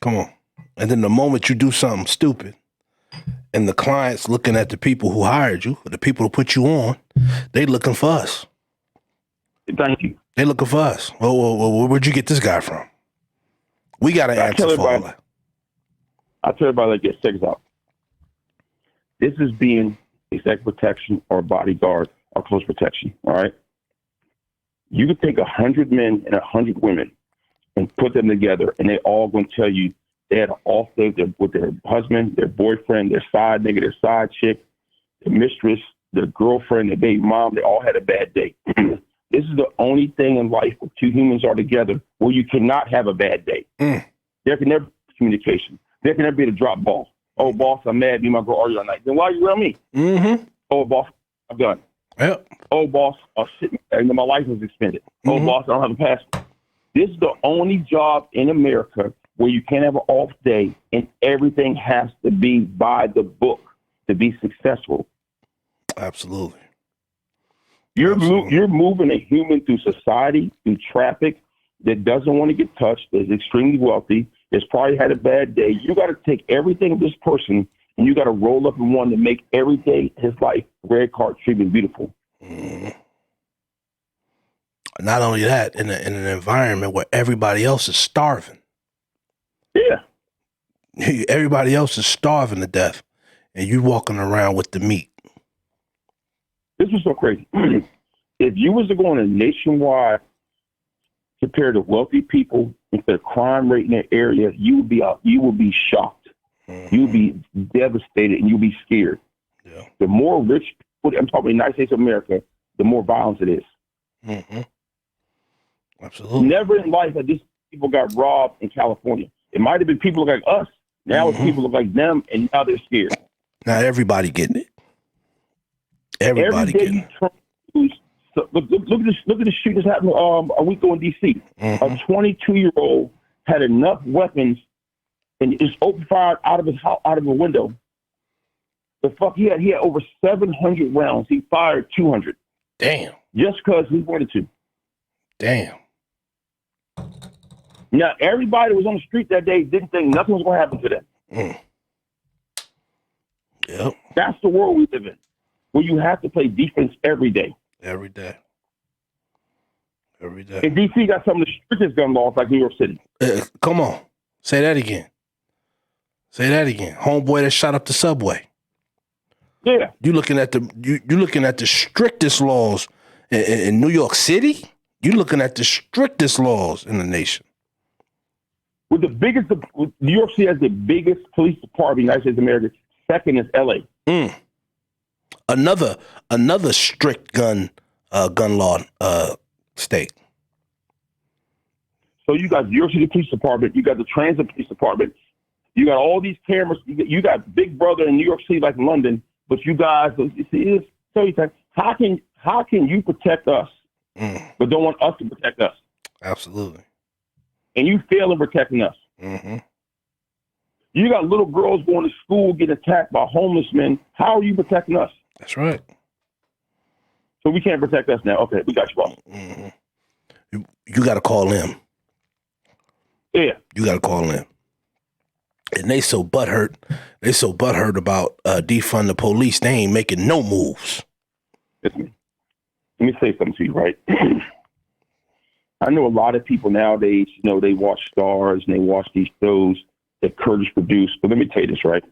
Come on. And then the moment you do something stupid, and the client's looking at the people who hired you, the people who put you on, they looking for us. Thank you. They looking for us. Well, where'd you get this guy from? We got to answer for all that. I tell everybody like this, check this out. This is being executive protection or bodyguard or close protection, all right? You could take 100 men and 100 women and put them together, and they all going to tell you they had an off day with their husband, their boyfriend, their side nigga, their side chick, their mistress, their girlfriend, their baby mom. They all had a bad day. This is the only thing in life where two humans are together where you cannot have a bad day. There can never be communication. There can never be the drop ball. Oh, boss, I'm mad. Me and my girl argue all night. Then why are you around me? Mm-hmm. Oh, boss, I'm done. Yep. Oh, boss, my license is suspended. Mm-hmm. Oh, boss, I don't have a passport. This is the only job in America where you can't have an off day and everything has to be by the book to be successful. Absolutely. You're moving a human through society, through traffic, that doesn't want to get touched, that's extremely wealthy, that's probably had a bad day. You got to take everything of this person and you got to roll up in one to make every day his life red card treatment beautiful. Mm. Not only that, in an environment where everybody else is starving. Yeah. Everybody else is starving to death, and you walking around with the meat. This was so crazy. If you was to go on a nationwide compare to wealthy people and the crime rate in that area, you would be shocked. Mm-hmm. You would be devastated and you'd be scared. Yeah. The more rich people, I'm talking United States of America, the more violence it is. Mm-hmm. Absolutely. Never in life have these people got robbed in California. It might have been people like us. Now it's people look like them, and now they're scared. Now everybody getting it. Everybody getting it. So look at this shooting that happened a week ago in D.C. Mm-hmm. A 22-year-old had enough weapons and just opened fire out of a window. The fuck he had over 700 rounds. He fired 200. Damn. Just because he wanted to. Damn. Now everybody that was on the street that day didn't think nothing was going to happen to them. Mm. Yep. That's the world we live in, where you have to play defense every day. Every day. Every day. And D.C. got some of the strictest gun laws like New York City. Come on. Say that again. Say that again. Homeboy that shot up the subway. Yeah. You looking at the strictest laws in New York City? You looking at the strictest laws in the nation. With New York City has the biggest police department in the United States of America. Second is L.A. Mm. Another strict gun law state. So you got New York City Police Department, you got the Transit Police Department, you got all these cameras, you got Big Brother in New York City like London, but you guys, how can you protect us, but don't want us to protect us? Absolutely. And you fail in protecting us. Mm-hmm. You got little girls going to school getting attacked by homeless men. How are you protecting us? That's right. So we can't protect us now. Okay, we got you, boss. Mm-hmm. You got to call them. Yeah. You got to call them. And they so butthurt. They so butthurt about defund the police. They ain't making no moves. It's me. let me say something to you, right? I know a lot of people nowadays, they watch Stars and they watch these shows that Curtis produced. But let me tell you this, right?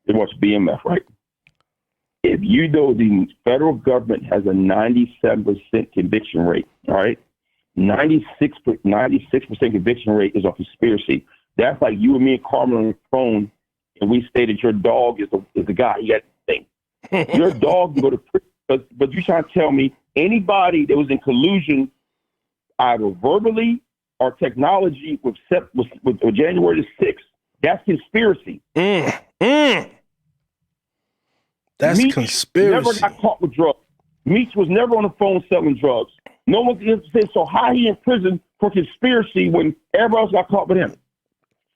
They watch BMF, right? If you know the federal government has a 97% conviction rate, all right? 96% conviction rate is on conspiracy. That's like you and me and Carmen on the phone, and we say that your dog is the guy. You got the thing. Your dog can go to prison, but you trying to tell me anybody that was in collusion, either verbally or technology, with January the 6th, that's conspiracy. That's Meech conspiracy. Never got caught with drugs. Meech was never on the phone selling drugs. No one can say, so how he in prison for conspiracy when everybody else got caught with him?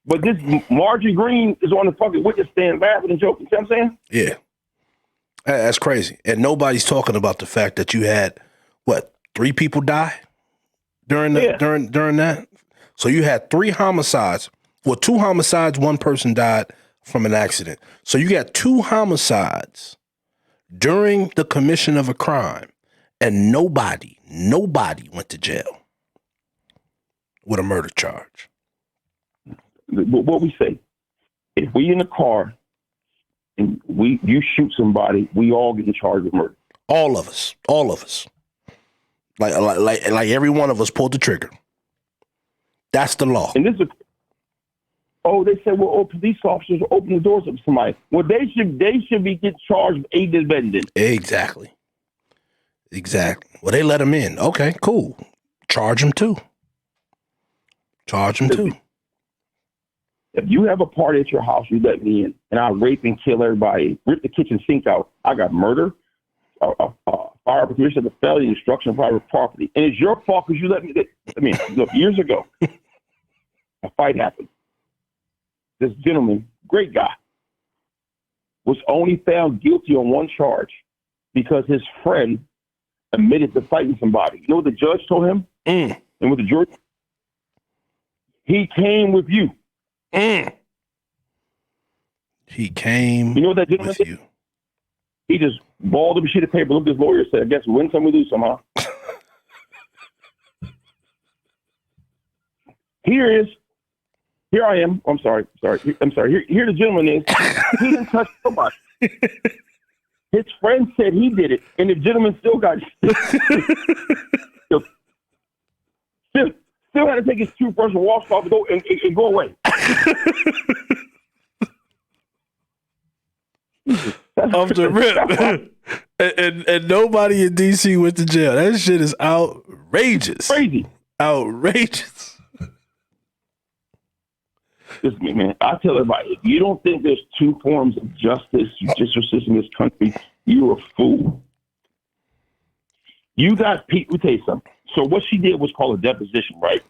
But this Margie Green is on the fucking witness stand laughing and joking. You know what I'm saying? Yeah. That's crazy. And nobody's talking about the fact that you had, 3 people die during that? So you had 3 homicides. Well, 2 homicides, 1 person died from an accident. So you got 2 homicides during the commission of a crime, and nobody went to jail with a murder charge. What we say, if we in a car and you shoot somebody, we all get in charge of murder. All of us. Like every one of us pulled the trigger. That's the law. And this is, they said, police officers open the doors up to somebody. Well, they should be getting charged with aiding and abetting. Exactly. Well, they let them in. Okay, cool. Charge them too. If you have a party at your house, you let me in, and I rape and kill everybody, rip the kitchen sink out. I got murder, fire commission of felony, destruction of private property, and it's your fault because you let me. Look, years ago, a fight happened. This gentleman, great guy, was only found guilty on 1 charge because his friend admitted to fighting somebody. You know what the judge told him? And what the jury? He came with you. He came. You know what that gentleman did? He just balled up a sheet of paper, looked at his lawyer, said, I guess we win some, we lose some, huh? Here I am. I'm sorry. Here the gentleman is. He didn't touch nobody. His friend said he did it, and the gentleman still got still had to take his toothbrush and wash off and go away. Off the rip. and nobody in DC went to jail. That shit is outrageous. Crazy. Outrageous. Listen, man, I tell everybody, if you don't think there's 2 forms of justice, judicial system in this country, you're a fool. You got Pete. Let me tell you something. So what she did was called a deposition, right?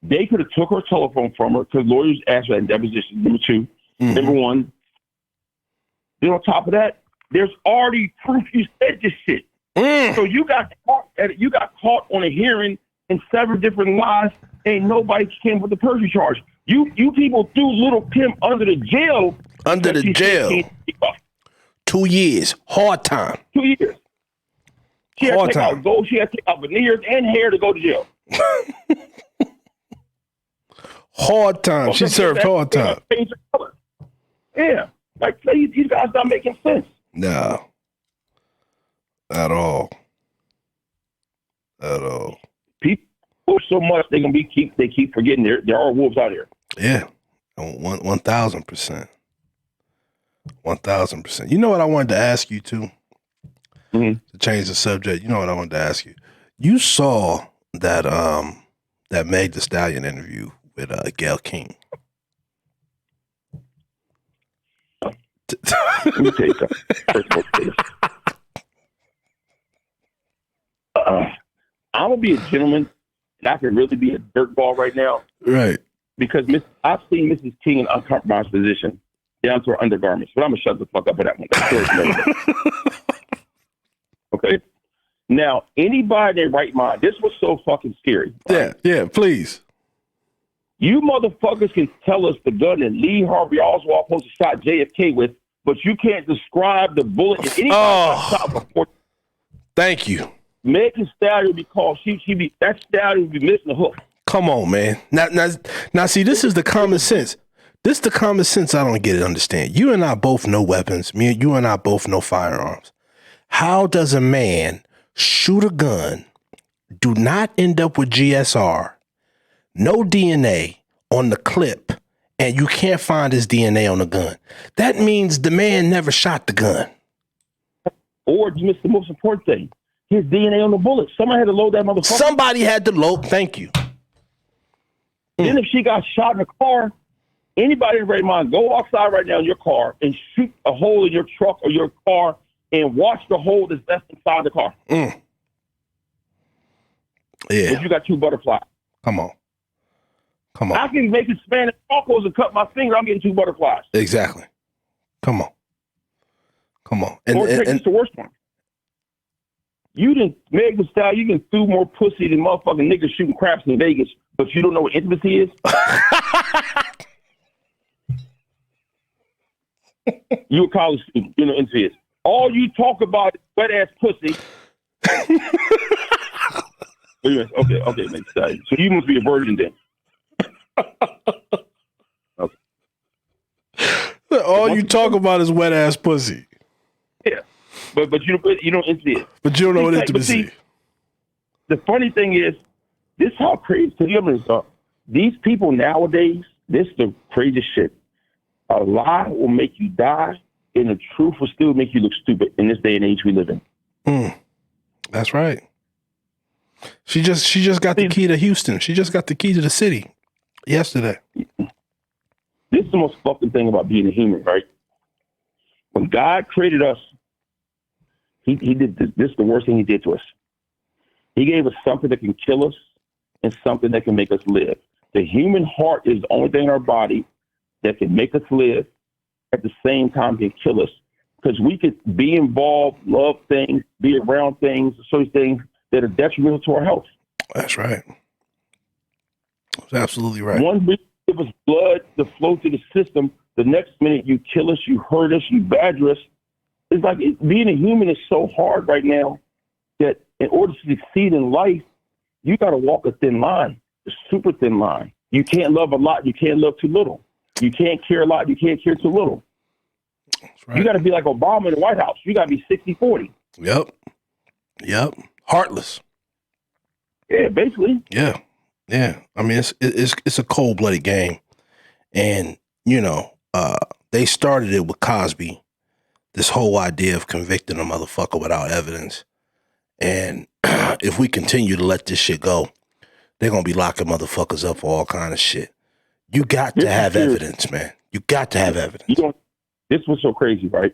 They could have took her telephone from her because lawyers asked for that in deposition. Number 2. Number 1. Then on top of that, there's already proof you said this shit. So you got caught on a hearing in 7 different lies. Ain't nobody came with the perjury charge. You people threw Little Kim under the jail. 2 years. Hard time. 2 years. She had to take out gold. She had to take out veneers and hair to go to jail. Hard time. She served hard time. Yeah. Like, these guys not making sense. No. At all. People so much they keep forgetting there are wolves out here. Yeah. 1,000%. 1,000%. You know what I wanted to ask you too? To change the subject. You know what I wanted to ask you? You saw that that Meg Thee Stallion interview with Gayle King. Let me tell you something. First of all, I'm gonna be a gentleman, and I can really be a dirtball right now, right? Because I've seen Mrs. King in an uncompromised position down to her undergarments, but I'm gonna shut the fuck up for that one. Okay. Now, anybody in their right mind, this was so fucking scary. Right? Yeah, please. You motherfuckers can tell us the gun that Lee Harvey Oswald supposed to shot JFK with, but you can't describe the bullet that anybody got shot before. Thank you. Megan Stallion would be called. That Stallion would be missing the hook. Come on, man. Now, see, this is the common sense. This is the common sense I don't get it, understand. You and I both know weapons. You and I both know firearms. How does a man shoot a gun, do not end up with GSR, no DNA on the clip, and you can't find his DNA on the gun? That means the man never shot the gun. Or you missed the most important thing. His DNA on the bullet. Somebody had to load that motherfucker. Somebody had to load. Thank you. Then if she got shot in a car, anybody in right mind, go outside right now in your car and shoot a hole in your truck or your car and watch the hole that's left inside the car. Yeah. If you got 2 butterflies. Come on. I can make it Spanish tacos and cut my finger. I'm getting 2 butterflies. Exactly. Come on. Or take this the worst one. You didn't, Megan Style, you can throw more pussy than motherfucking niggas shooting craps in Vegas, but you don't know what intimacy is? You a college student, you know what intimacy is. All you talk about is wet-ass pussy. Okay, man. So you must be a virgin then. Okay. All you talk about is wet-ass pussy. Yeah. But you don't intimacy is. But you don't know what intimacy is. The funny thing is, this is how crazy. These people nowadays, this is the craziest shit. A lie will make you die, and the truth will still make you look stupid in this day and age we live in. That's right. She just got the key to Houston. She just got the key to the city yesterday. This is the most fucking thing about being a human, right? When God created us, he did this. This is the worst thing he did to us. He gave us something that can kill us and something that can make us live. The human heart is the only thing in our body that can make us live, at the same time can kill us. Because we could be involved, love things, be around things, certain things that are detrimental to our health. That's right. That's absolutely right. One minute you give us blood to flow through the system, the next minute you kill us, you hurt us, you badger us. It's like being a human is so hard right now that in order to succeed in life, you got to walk a thin line, a super thin line. You can't love a lot, you can't love too little. You can't care a lot, you can't care too little. That's right. You got to be like Obama in the White House. You got to be 60-40. Yep. Heartless. Yeah, basically. Yeah. I mean, it's a cold-blooded game. And, they started it with Cosby, this whole idea of convicting a motherfucker without evidence. And if we continue to let this shit go, they're going to be locking motherfuckers up for all kind of shit. You got to have evidence, man. You got to have evidence. This was so crazy, right?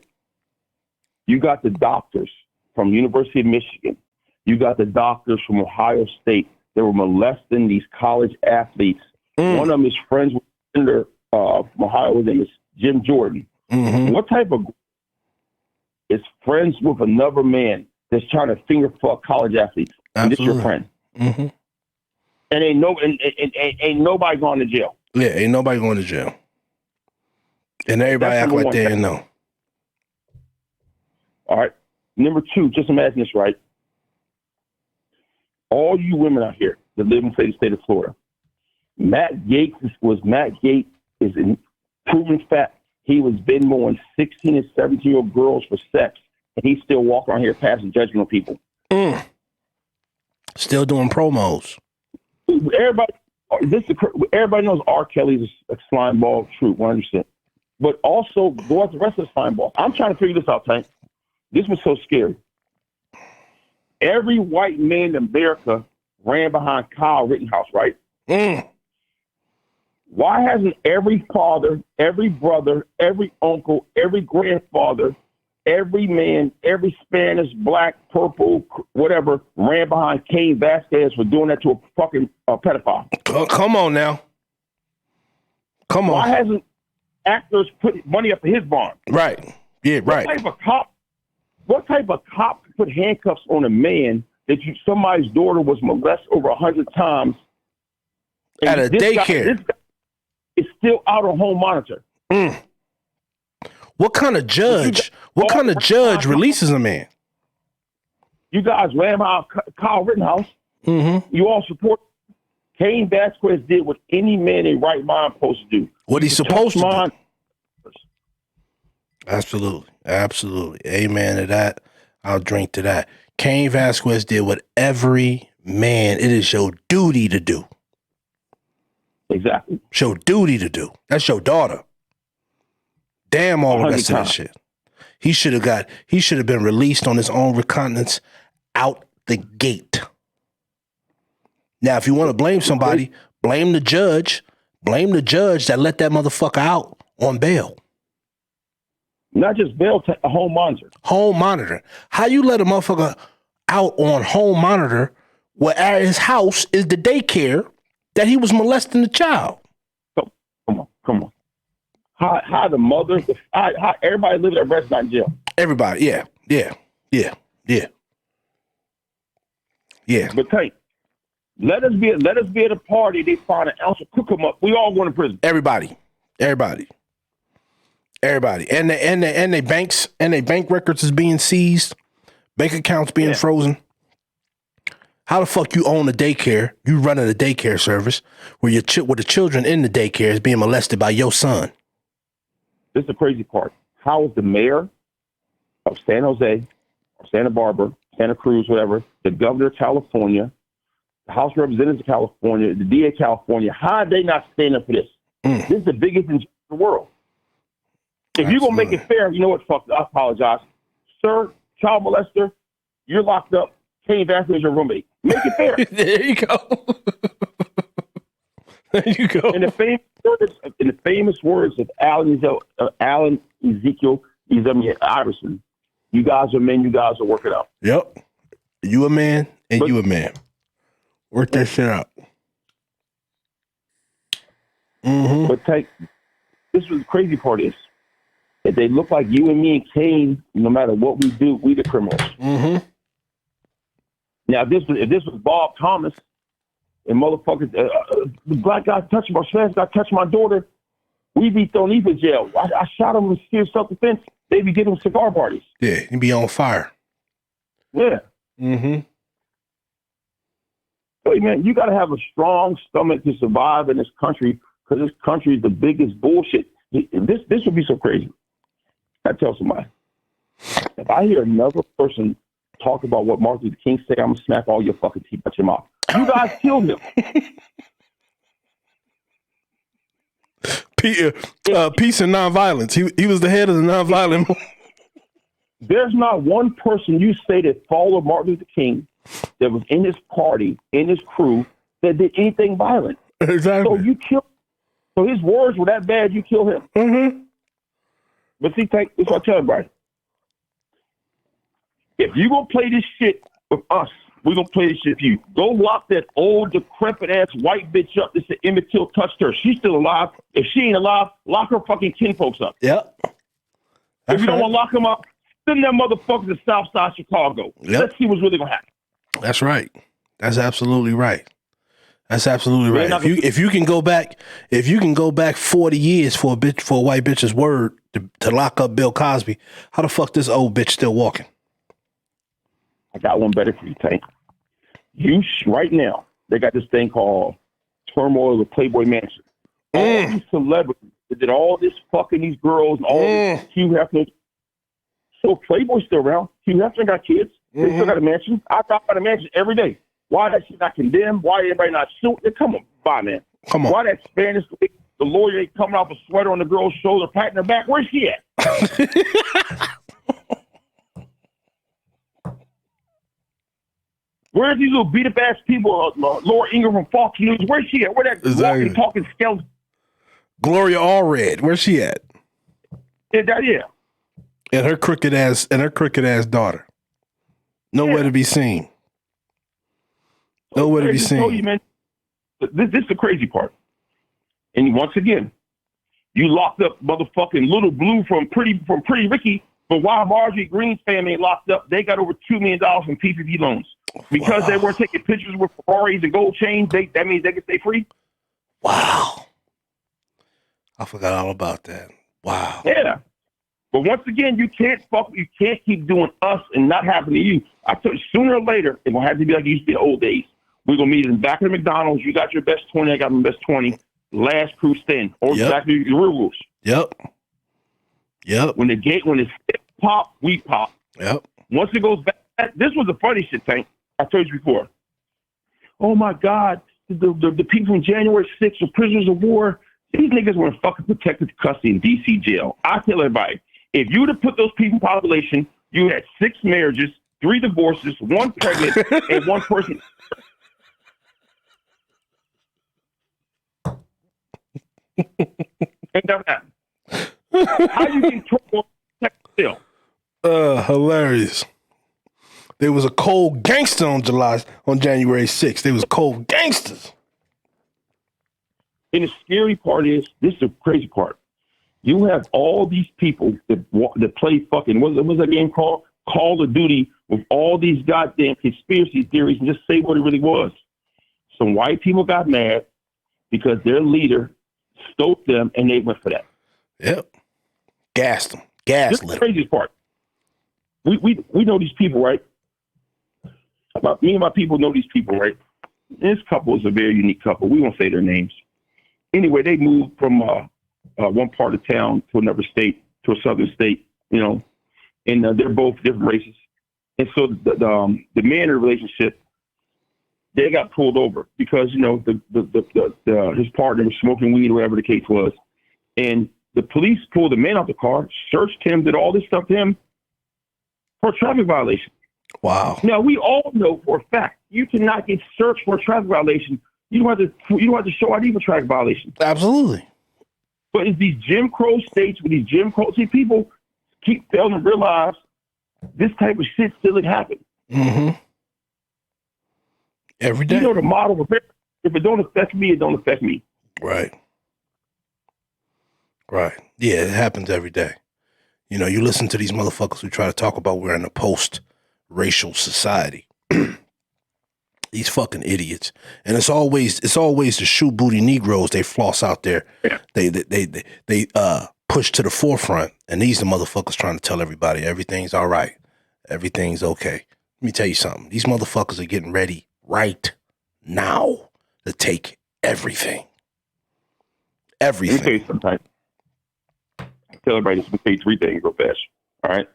You got the doctors from University of Michigan. You got the doctors from Ohio State that were molesting these college athletes. One of them is friends with Senator from Ohio. His name is Jim Jordan. Mm-hmm. What type of is friends with another man that's trying to finger fuck college athletes? And this your friend. Mm-hmm. And ain't nobody going to jail. Yeah, ain't nobody going to jail. And everybody act like they didn't know. All right. Number 2, just imagine this, right? All you women out here that live in the state of Florida, Matt Gates is a proven fact. He was Venmoing 16 and 17-year-old girls for sex, and he's still walking around here passing judgment on people. Still doing promos. Everybody knows R. Kelly's a slime ball, true, 100%. But also, go out the rest of the slime ball. I'm trying to figure this out, Tank. This was so scary. Every white man in America ran behind Kyle Rittenhouse, right? Why hasn't every father, every brother, every uncle, every grandfather, every man, every Spanish, black, purple, whatever, ran behind Cain Vasquez for doing that to a fucking pedophile? Come on now. Come on. Why hasn't actors put money up in his barn? Right. Yeah, right. What type of cop could put handcuffs on a man that somebody's daughter was molested over 100 times at a daycare? This guy is still out on home monitor. What kind of judge? What kind of judge releases a man? You guys ran out Kyle Rittenhouse. Mm-hmm. You all support. Cain Vasquez did what any man in right mind supposed to do. What he's supposed to do. Absolutely. Absolutely. Amen to that. I'll drink to that. Cain Vasquez did what every man, it is your duty to do. Exactly. It's your duty to do. That's your daughter. Damn all the rest of that shit. He should have been released on his own recognizance out the gate. Now, if you want to blame somebody, blame the judge. Blame the judge that let that motherfucker out on bail. Not just bail, a home monitor. Home monitor. How you let a motherfucker out on home monitor where at his house is the daycare that he was molesting the child? Come on. How the mother, how everybody living at rest, not in jail. Everybody, yeah. But Tank, let us be at a party. They find an ounce of cook 'em up. We all going to prison. Everybody, and the bank records is being seized, bank accounts being frozen. How the fuck you own a daycare? You running a daycare service where where the children in the daycare is being molested by your son. This is the crazy part. How is the mayor of San Jose, or Santa Barbara, Santa Cruz, whatever, the governor of California, the House of Representatives of California, the DA of California, how are they not standing up for this? This is the biggest in the world. If you're going to make it fair, you know what? Fuck, I apologize. Sir, child molester, you're locked up. Cain Vasquez is your roommate. Make it fair. There you go. There you go. In the famous words of Alan Ezekiel Iverson, you guys are men, you guys will work it out. Yep. You a man and you a man. Work that shit out. Mm-hmm. But this was the crazy part is that they look like you and me and Cain, no matter what we do, we the criminals. Mm-hmm. Now, if this was Bob Thomas and motherfuckers, the black guy touched my Spanish guy touched my daughter, we'd be thrown in jail. I shot him with serious self-defense. They'd be giving cigar parties. Yeah, he'd be on fire. Yeah. Mm-hmm. So, man, you got to have a strong stomach to survive in this country because this country is the biggest bullshit. This would be so crazy. I tell somebody, if I hear another person talk about what Martin Luther King said, I'm going to smack all your fucking teeth out your mouth. You guys killed him. Peace and nonviolence. He was the head of the nonviolent. There's not one person you say that followed Martin Luther King that was in his party, in his crew, that did anything violent. Exactly. So you killed. So his words were that bad, you kill him. Mm-hmm. But see, this is what I tell everybody. If you gonna play this shit with us, we're gonna play this shit with you. Go lock that old decrepit ass white bitch up that said Emmett Till touched her. She's still alive. If she ain't alive, lock her fucking kinfolks up. Yep. If you don't want to lock them up, send that motherfucker to South Side Chicago. Yep. Let's see what's really gonna happen. That's right. That's absolutely right. That's absolutely right. If you can go back 40 years for a white bitch's word to lock up Bill Cosby, how the fuck this old bitch still walking? I got one better for you, Tank. Right now, they got this thing called Turmoil of Playboy Mansion. All these celebrities that did all this fucking these girls and all this Hugh Hefner. So Playboy's still around. Hugh Hefner got kids. They still got a mansion. I talk about a mansion every day. Why that shit not condemned? Why everybody not suing? Come on, bye, man. Come on. Why that Spanish, the lawyer ain't coming off a sweater on the girl's shoulder, patting her back? Where's she at? Where's these little beat up ass people? Laura Ingram from Fox News. Where's she at? Where that walking, talking skeleton? Gloria Allred. Where's she at? Yeah. And her crooked ass daughter. Nowhere to be seen. Nowhere to be seen. You, man, this is the crazy part. And once again, you locked up motherfucking Little Blue from Pretty Ricky, but while Marjorie Greene's family ain't locked up, they got over $2 million in PPP loans. Because they weren't taking pictures with Ferraris and gold chains, that means they can stay free? Wow. I forgot all about that. Wow. Yeah. But once again, you can't keep doing us and not happening to you. I told you, sooner or later, it will have to be like it used to be the old days. We're going to meet in the back of the McDonald's. You got your best 20, I got my best 20. Last crew stand. Or exactly the real rules. Yep. When it's pop, we pop. Yep. Once it goes back, this was the funny shit, Tank. I told you before. Oh, my God. The people from January 6th are prisoners of war. These niggas were in fucking protected custody in D.C. jail. I tell everybody, if you would have put those people in population, you had 6 marriages, 3 divorces, 1 pregnant, and 1 person. Ain't never happened. How you get trouble still? Hilarious. There was a cold gangster on January 6th. They was cold gangsters. And the scary part is, this is the crazy part. You have all these people that play fucking, what's that game called? Call of Duty, with all these goddamn conspiracy theories and just say what it really was. Some white people got mad because their leader stoked them and they went for that. Yep. Gassed them. This is the craziest part. We know these people, right? Me and my people know these people, right? This couple is a very unique couple. We won't say their names. Anyway, they moved from one part of town to another state, to a southern state, and they're both different races. And so the man in the relationship, they got pulled over because his partner was smoking weed, or whatever the case was, and the police pulled the man out the car, searched him, did all this stuff to him for a traffic violation. Wow. Now we all know for a fact you cannot get searched for a traffic violation. You don't have to show ID for traffic violation. Absolutely. But it's these Jim Crow states with these Jim Crow, people keep failing to realize this type of shit still happen. Mm-hmm. Every day. You know the model of if it don't affect me, it don't affect me. Right. Yeah, it happens every day. You listen to these motherfuckers who try to talk about we're in a post-racial society. These fucking idiots. And it's always the shoe booty Negroes they floss out there. Yeah. They push to the forefront. And these the motherfuckers trying to tell everybody everything's all right. Everything's okay. Let me tell you something. These motherfuckers are getting ready right now to take everything. Everything. Let me tell you something. I tell everybody this. Let me tell you 3 things real fast. All right.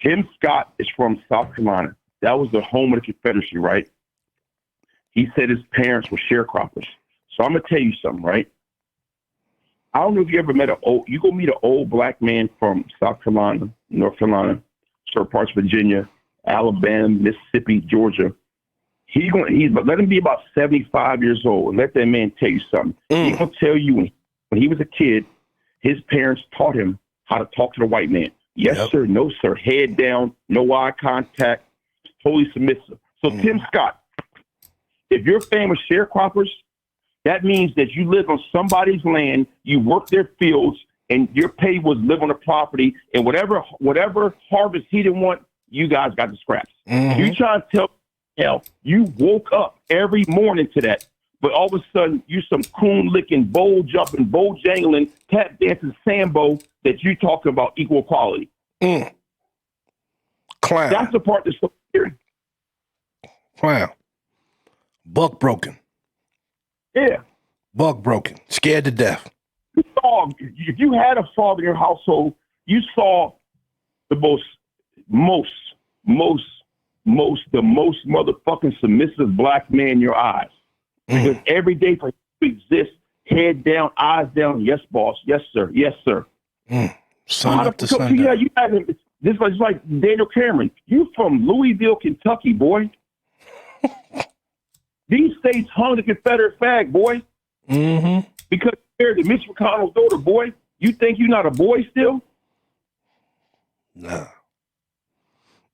Tim Scott is from South Carolina. That was the home of the Confederacy, right? He said his parents were sharecroppers. So I'm gonna tell you something, right? I don't know if you ever met you go meet an old black man from South Carolina, North Carolina, certain parts of Virginia, Alabama, Mississippi, Georgia. Let him be about 75 years old and let that man tell you something. He's gonna tell you when he was a kid, his parents taught him how to talk to the white man. Yes, sir. No, sir. Head down. No eye contact. Totally submissive. So Tim Scott, if your family sharecroppers, that means that you live on somebody's land, you work their fields, and your pay was live on the property, and whatever harvest he didn't want, you guys got the scraps. Mm-hmm. You try to tell you woke up every morning to that, but all of a sudden you some coon licking, bowl jumping, bowl jangling, tap dancing Sambo that you talking about equal equality. Clown. That's the part that's so scary. Clown. Buck broken. Yeah. Buck broken. Scared to death. If you had a father in your household, you saw the most motherfucking submissive black man in your eyes. Because every day for you to exist, head down, eyes down, yes, boss, yes, sir, yes, sir. Sun up to sundown. Yeah, you had him. This is like Daniel Cameron. You from Louisville, Kentucky, boy. These states hung the Confederate flag, boy. Mm-hmm. Because you're the Mitch McConnell's daughter, boy. You think you're not a boy still? Nah,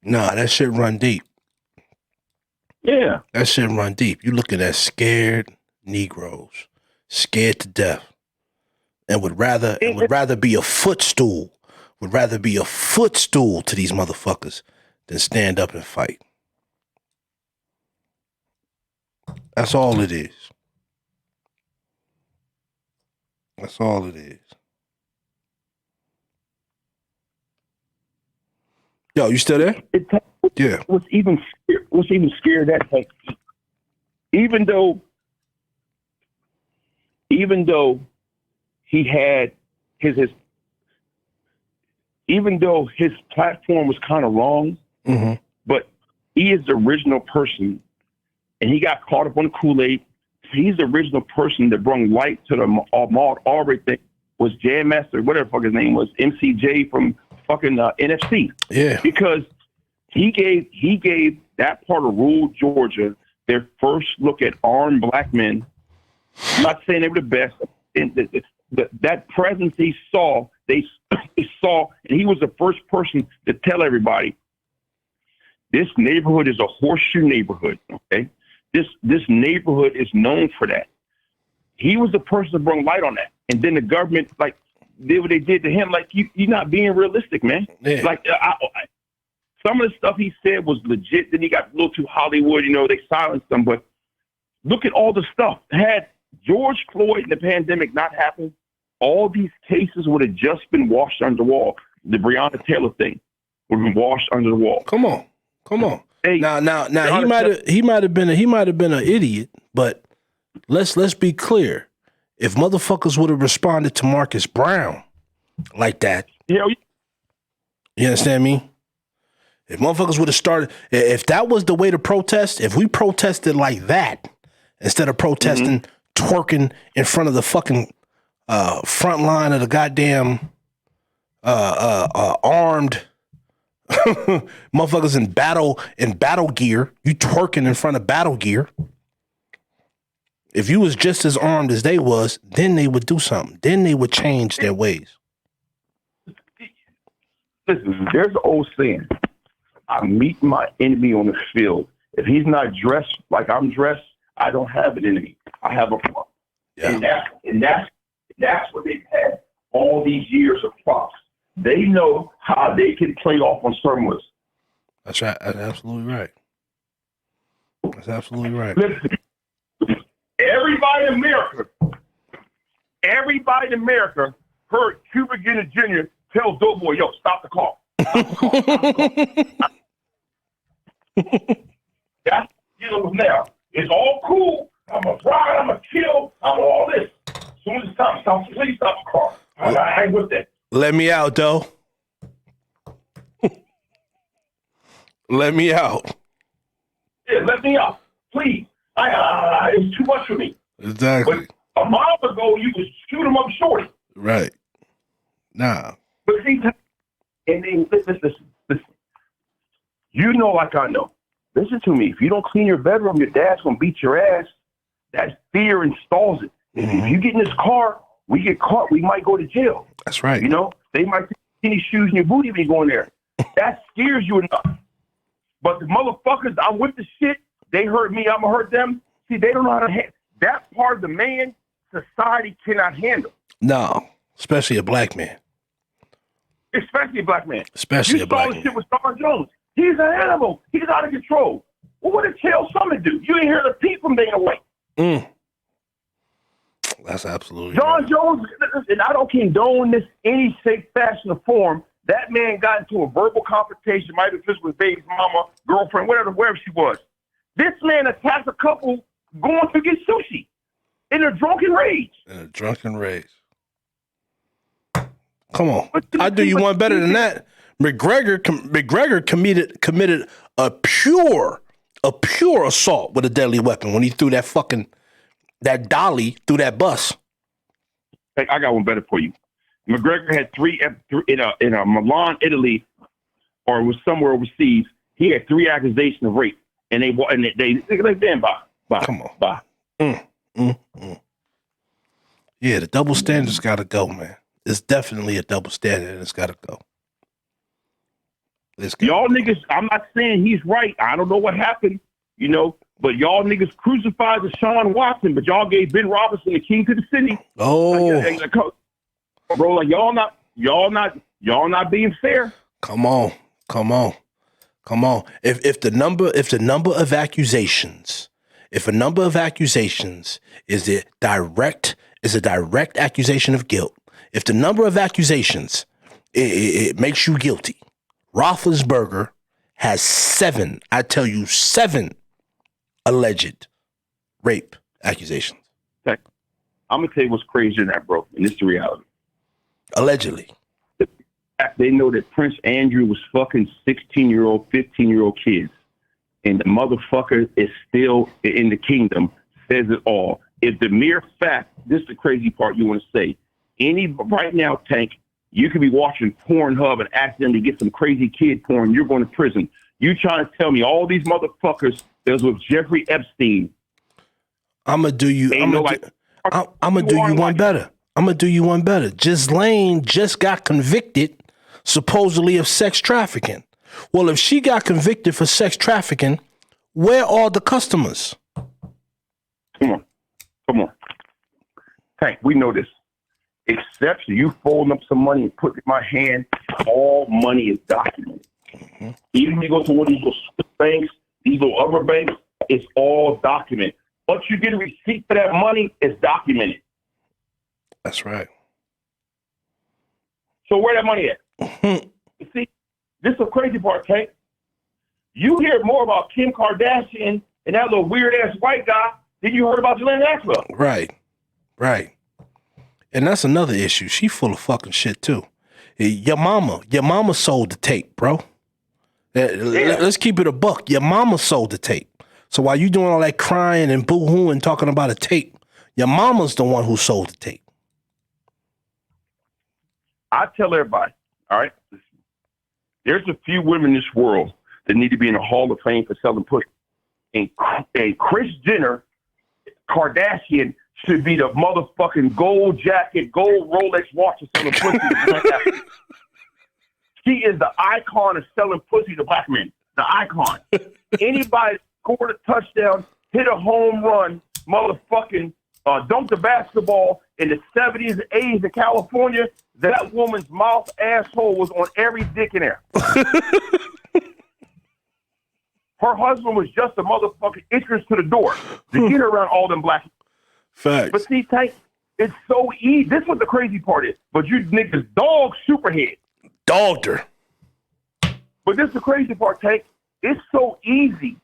that shit run deep. Yeah. That shit run deep. You looking at scared Negroes, scared to death, and would rather be a footstool. Would rather be a footstool to these motherfuckers than stand up and fight. That's all it is. That's all it is. Yo, you still there? Yeah. Was even scared that thing. Even though he had his even though his platform was kind of wrong, but he is the original person, and he got caught up on the Kool-Aid. He's the original person that brought light to the Ahmaud Arbery thing. Was Jam Master, whatever the fuck his name was, MCJ from fucking NFC. Yeah. Because he gave that part of rural Georgia their first look at armed black men. I'm not saying they were the best. That presence they saw, and he was the first person to tell everybody, this neighborhood is a horseshoe neighborhood, okay? This neighborhood is known for that. He was the person to bring light on that. And then the government, like, did what they did to him. Like, you're not being realistic, man. Yeah. Like, some of the stuff he said was legit. Then he got a little too Hollywood, they silenced him. But look at all the stuff. Had George Floyd and the pandemic not happened, all these cases would have just been washed under the wall. The Breonna Taylor thing would have been washed under the wall. Come on. Hey, now he might have been an idiot, but let's be clear. If motherfuckers would have responded to Marcus Brown like that, you understand me? If motherfuckers would have started, if that was the way to protest, if we protested like that instead of protesting, twerking in front of the fucking front line of the goddamn armed motherfuckers in battle gear, you twerking in front of battle gear. If you was just as armed as they was, then they would do something. Then they would change their ways. Listen, there's an old saying, I meet my enemy on the field. If he's not dressed like I'm dressed, I don't have an enemy. I have a prop. Yeah. And that's what they've had all these years of props. They know how they can play off on certain ones. That's right. That's absolutely right. That's absolutely right. Listen, everybody in America heard Cuba Gooding Jr. tell Doughboy, yo, stop the car. That's now. It's all cool. I'm a ride, I'm a kill, I'm all this. As soon as it's time, please stop the car. I ain't with that. Let me out, though. Let me out. Yeah, let me out. Please. It's too much for me. Exactly. But a mile ago, you was shoot him up shorty. Right. Nah. But see, and then listen. You know like I know. Listen to me. If you don't clean your bedroom, your dad's going to beat your ass. That fear installs it. If you get in this car, we get caught, we might go to jail. That's right. They might take any shoes in your booty when you go in there. That scares you enough. But the motherfuckers, I'm with the shit. They hurt me, I'm going to hurt them. See, they don't know how to handle. That part of the man, society cannot handle. No, especially a black man. Especially a black man. Especially a black man. You saw the shit with Star Jones. He's an animal. He's out of control. Well, what did Chael Sonnen do? You didn't hear the peep from Dana White. That's absolutely John right. Jones, and I don't condone this any shape, fashion, or form. That man got into a verbal confrontation, might have just with baby's mama, girlfriend, wherever she was. This man attacked a couple going to get sushi in a drunken rage. Come on. I do you one better than that. McGregor committed a pure assault with a deadly weapon when he threw that dolly through that bus. Hey, I got one better for you. McGregor had three in Milan, Italy, or it was somewhere overseas. He had 3 accusations of rape, and they like, damn, bye. Come on, bye. Yeah, the double standard's got to go, man. It's definitely a double standard, and it's got to go. Y'all niggas, I'm not saying he's right. I don't know what happened, but y'all niggas crucified Deshaun Watson, but y'all gave Ben Robinson the king to the city. Oh, bro, like y'all not being fair. Come on. If the number of accusations is a direct accusation of guilt, if the number of accusations it makes you guilty, Roethlisberger has 7, I tell you, 7 alleged rape accusations. Okay. I'm going to tell you what's crazy in that, bro. And this is the reality. Allegedly. They know that Prince Andrew was fucking 16-year-old, 15-year-old kids. And the motherfucker is still in the kingdom, says it all. If the mere fact, this is the crazy part you want to say, right now, Tank, you could be watching Pornhub and accidentally get some crazy kid porn, you're going to prison. You trying to tell me all these motherfuckers that was with Jeffrey Epstein. I'm gonna do you one better. I'm gonna do you one better. Ghislaine just got convicted, supposedly, of sex trafficking. Well, if she got convicted for sex trafficking, where are the customers? Come on. Tank, we know this. Except you folding up some money and put it in my hand, all money is documented. Mm-hmm. Even if you go to one of these little banks, these little other banks, it's all documented. Once you get a receipt for that money, it's documented. That's right. So where that money at? Mm-hmm. You see, this is the crazy part, Tank. You hear more about Kim Kardashian and that little weird-ass white guy than you heard about Ghislaine Maxwell. Right. And that's another issue. She full of fucking shit, too. Your mama sold the tape, bro. Let's keep it a buck. Your mama sold the tape. So while you doing all that crying and boo-hooing talking about a tape, your mama's the one who sold the tape. I tell everybody, all right, there's a few women in this world that need to be in the Hall of Fame for selling pussy. And Kris Jenner, Kardashian, should be the motherfucking gold jacket, gold Rolex watch of selling pussy. She is the icon of selling pussy to black men. The icon. Anybody scored a touchdown, hit a home run, motherfucking dunked the basketball in the 70s and 80s in California, that woman's mouth asshole was on every dick in there. Her husband was just a motherfucking entrance to the door to get her around all them black. Facts. But see, Tank, it's so easy. This is what the crazy part is. But you niggas dog Superhead. Dogged her. But this is the crazy part, Tank. It's so easy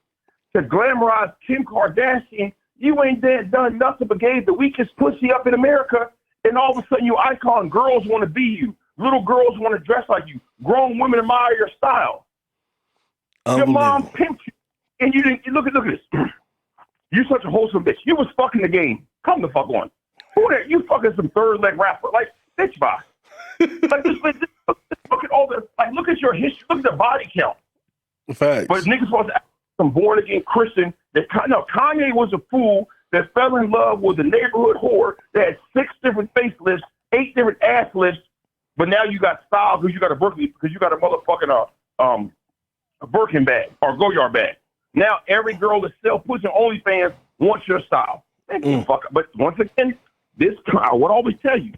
to glamorize Kim Kardashian. You ain't done nothing but gave the weakest pussy up in America, and all of a sudden you icon. Girls want to be you. Little girls want to dress like you. Grown women admire your style. Your mom pimped you, and you didn't. Look at this. You're such a wholesome bitch. You was fucking the game. Come the fuck on. Who that? You fucking some third leg rapper. Like, bitch, bye. Like, look at all the, like, look at your history. Look at the body count. Facts. But niggas supposed to act some born again Christian. Kanye was a fool that fell in love with a neighborhood whore that had 6 different facelifts, 8 different ass lifts. But now you got style because you got a motherfucking a Birkin bag or Goyard bag. Now every girl that sells pussy on OnlyFans wants your style. But once again, I would always tell you,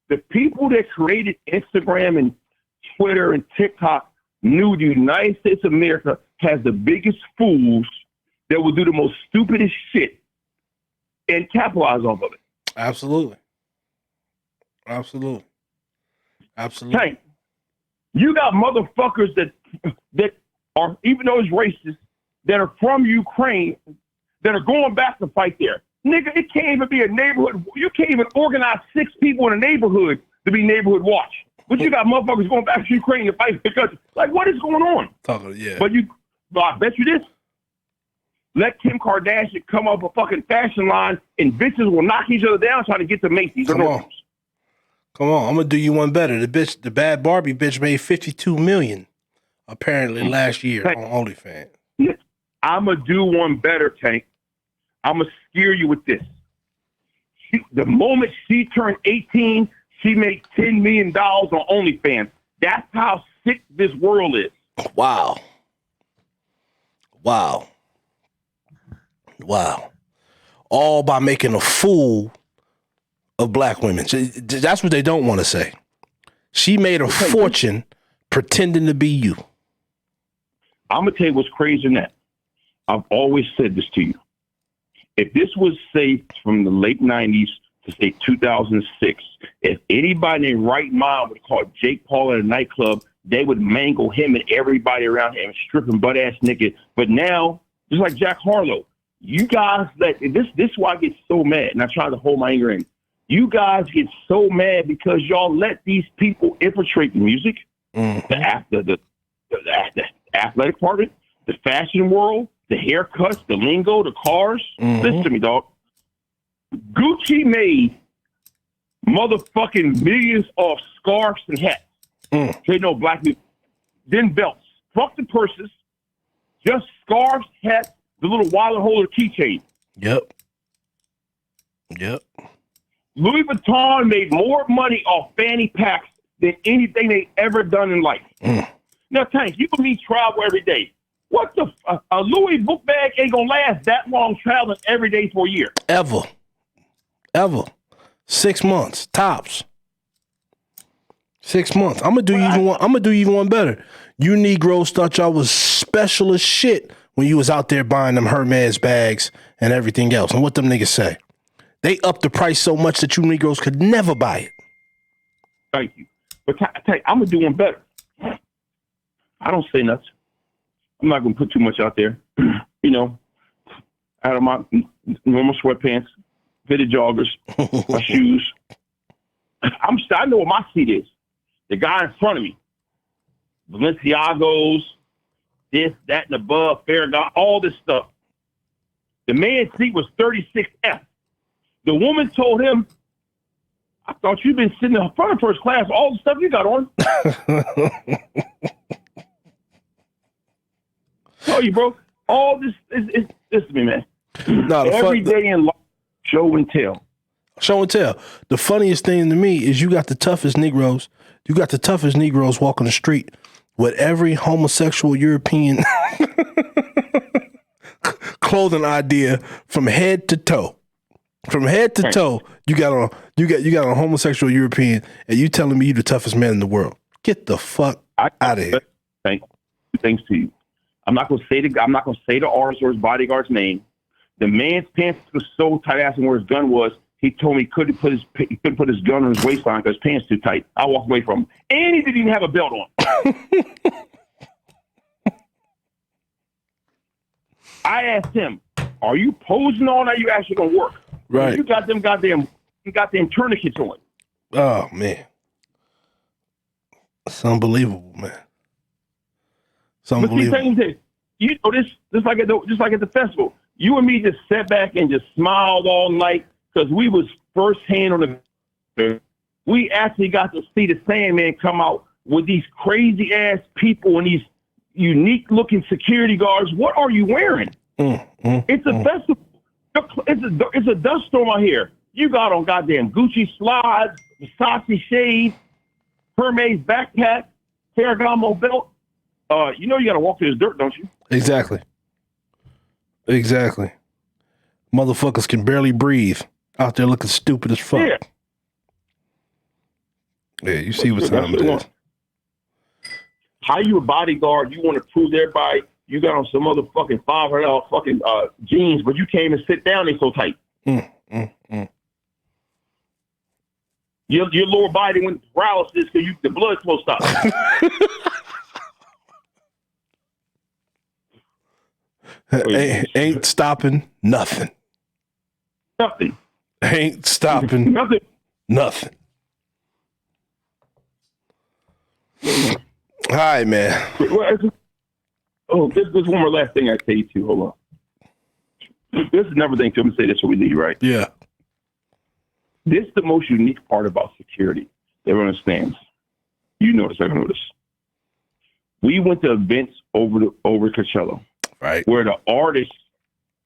the people that created Instagram and Twitter and TikTok knew the United States of America has the biggest fools that will do the most stupidest shit and capitalize off of it. Absolutely. Tank, you got motherfuckers that are, even though it's racist, that are from Ukraine that are going back to fight there. Nigga, it can't even be a neighborhood. You can't even organize 6 people in a neighborhood to be neighborhood watch. But you got motherfuckers going back to Ukraine to fight because, like, what is going on? Yeah. But I bet you this. Let Kim Kardashian come up a fucking fashion line and bitches will knock each other down trying to get to Macy's. Come on. I'm gonna do you one better. The bad Barbie bitch made $52 million apparently last year on OnlyFans. I'm gonna do one better, Tank. I'm gonna scare you with this. The moment she turned 18, she made $10 million on OnlyFans. That's how sick this world is. Wow. All by making a fool of black women. That's what they don't want to say. She made a fortune pretending to be you. I'm going to tell you what's crazy in that. I've always said this to you. If this was, say, from the late 90s to, say, 2006, if anybody in their right mind would have called Jake Paul at a nightclub they would mangle him and everybody around him, strip him butt ass naked. But now, just like Jack Harlow, you guys this is why I get so mad, and I try to hold my anger in. You guys get so mad because y'all let these people infiltrate the music, the athletic department, the fashion world, the haircuts, the lingo, the cars. Listen to me, dog. Gucci made motherfucking millions off scarves and hats. They know black people. Then belts. Fuck the purses. Just scarves, hats, the little wallet holder keychain. Yep. Louis Vuitton made more money off fanny packs than anything they ever done in life. Now, Tank, you and me travel every day. What the a Louis book bag ain't gonna last that long traveling every day for a year. Ever. 6 months tops. 6 months. I'm gonna do you even one better. You Negroes thought y'all was special as shit when you was out there buying them Hermes bags and everything else. And what them niggas say? They upped the price so much that you Negroes could never buy it. Thank you. But I'm gonna do one better. I don't say nothing. I'm not gonna put too much out there. Out of my normal sweatpants, fitted joggers, my shoes. I know what my seat is. The guy in front of me, Balenciagos, this, that, and above, Farragon, all this stuff. The man's seat was 36F. The woman told him, I thought you'd been sitting in front of first class, all the stuff you got on. Tell you, bro, all this is listen to me, man. No, every day in life, show and tell. Show and tell. The funniest thing to me is you got the toughest Negroes. You got the toughest Negroes walking the street with every homosexual European clothing idea from head to toe. From head to toe, you got a homosexual European, and you telling me you the toughest man in the world. Get the fuck out of here. Thanks to you. I'm not gonna say the artist or his bodyguard's name. The man's pants was so tight ass, and where his gun was, he told me he couldn't put his gun on his waistline because his pants too tight. I walked away from him, and he didn't even have a belt on. I asked him, "Are you posing on? Or are you actually gonna work?" Right. You got them goddamn tourniquets on. Oh man, it's unbelievable, man. It's unbelievable. But see, you know this, just like at the festival. You and me just sat back and just smiled all night because we was firsthand on the. We actually got to see the Sandman come out with these crazy ass people and these unique looking security guards. What are you wearing? It's a festival. It's a dust storm out here. You got on goddamn Gucci slides, Versace shades, Hermes backpack, Ferragamo belt. You got to walk through this dirt, don't you? Exactly. Motherfuckers can barely breathe out there looking stupid as fuck. Yeah, you see what time it is. How you a bodyguard? You want to prove to everybody you got on some motherfucking $500 fucking jeans, but you came and sit down. They so tight. Your lower body went paralysis because the blood flow stopped. Ain't stopping nothing. Ain't stopping nothing. All right, man. There's one more last thing I say too. Hold on. This is another thing. So I'm gonna say this so we leave, right? Yeah. This is the most unique part about security. Everyone understands. You notice, I notice. We went to events over Coachella, right, where the artists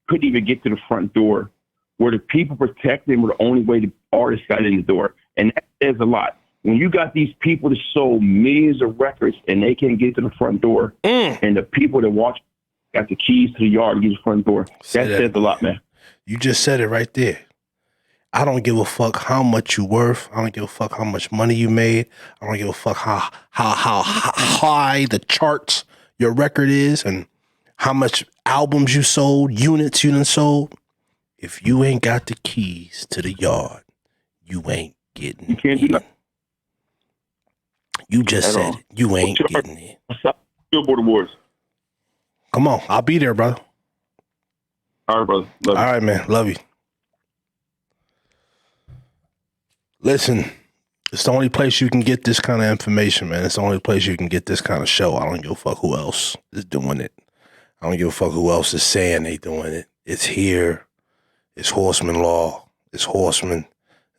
couldn't even get to the front door, where the people protected them were the only way the artists got in the door, and that says a lot. When you got these people that sold millions of records and they can't get to the front door, and the people that watch got the keys to the yard to get to the front door, that says a lot, man. You just said it right there. I don't give a fuck how much you worth. I don't give a fuck how much money you made. I don't give a fuck how high the charts your record is and how much albums you sold, units you done sold. If you ain't got the keys to the yard, you ain't getting You can't do nothing. You just At said all. it. You ain't getting it. Billboard Awards. Come on. I'll be there, brother. All right, brother. Love you. All right, man. Love you. Listen, it's the only place you can get this kind of information, man. It's the only place you can get this kind of show. I don't give a fuck who else is doing it. I don't give a fuck who else is saying they doing it. It's here. It's Horseman Law. It's Horseman.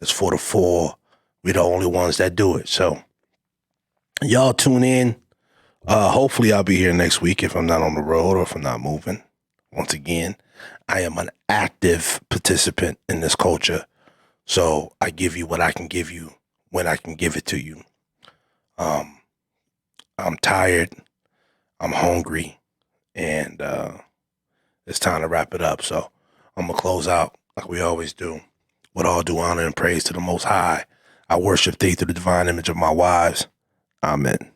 It's for the four. We're the only ones that do it. So y'all tune in. Hopefully I'll be here next week if I'm not on the road or if I'm not moving. Once again, I am an active participant in this culture. So I give you what I can give you when I can give it to you. I'm tired. I'm hungry. And it's time to wrap it up. So I'm going to close out like we always do. With all due honor and praise to the Most High, I worship thee through the divine image of my wives. Amen.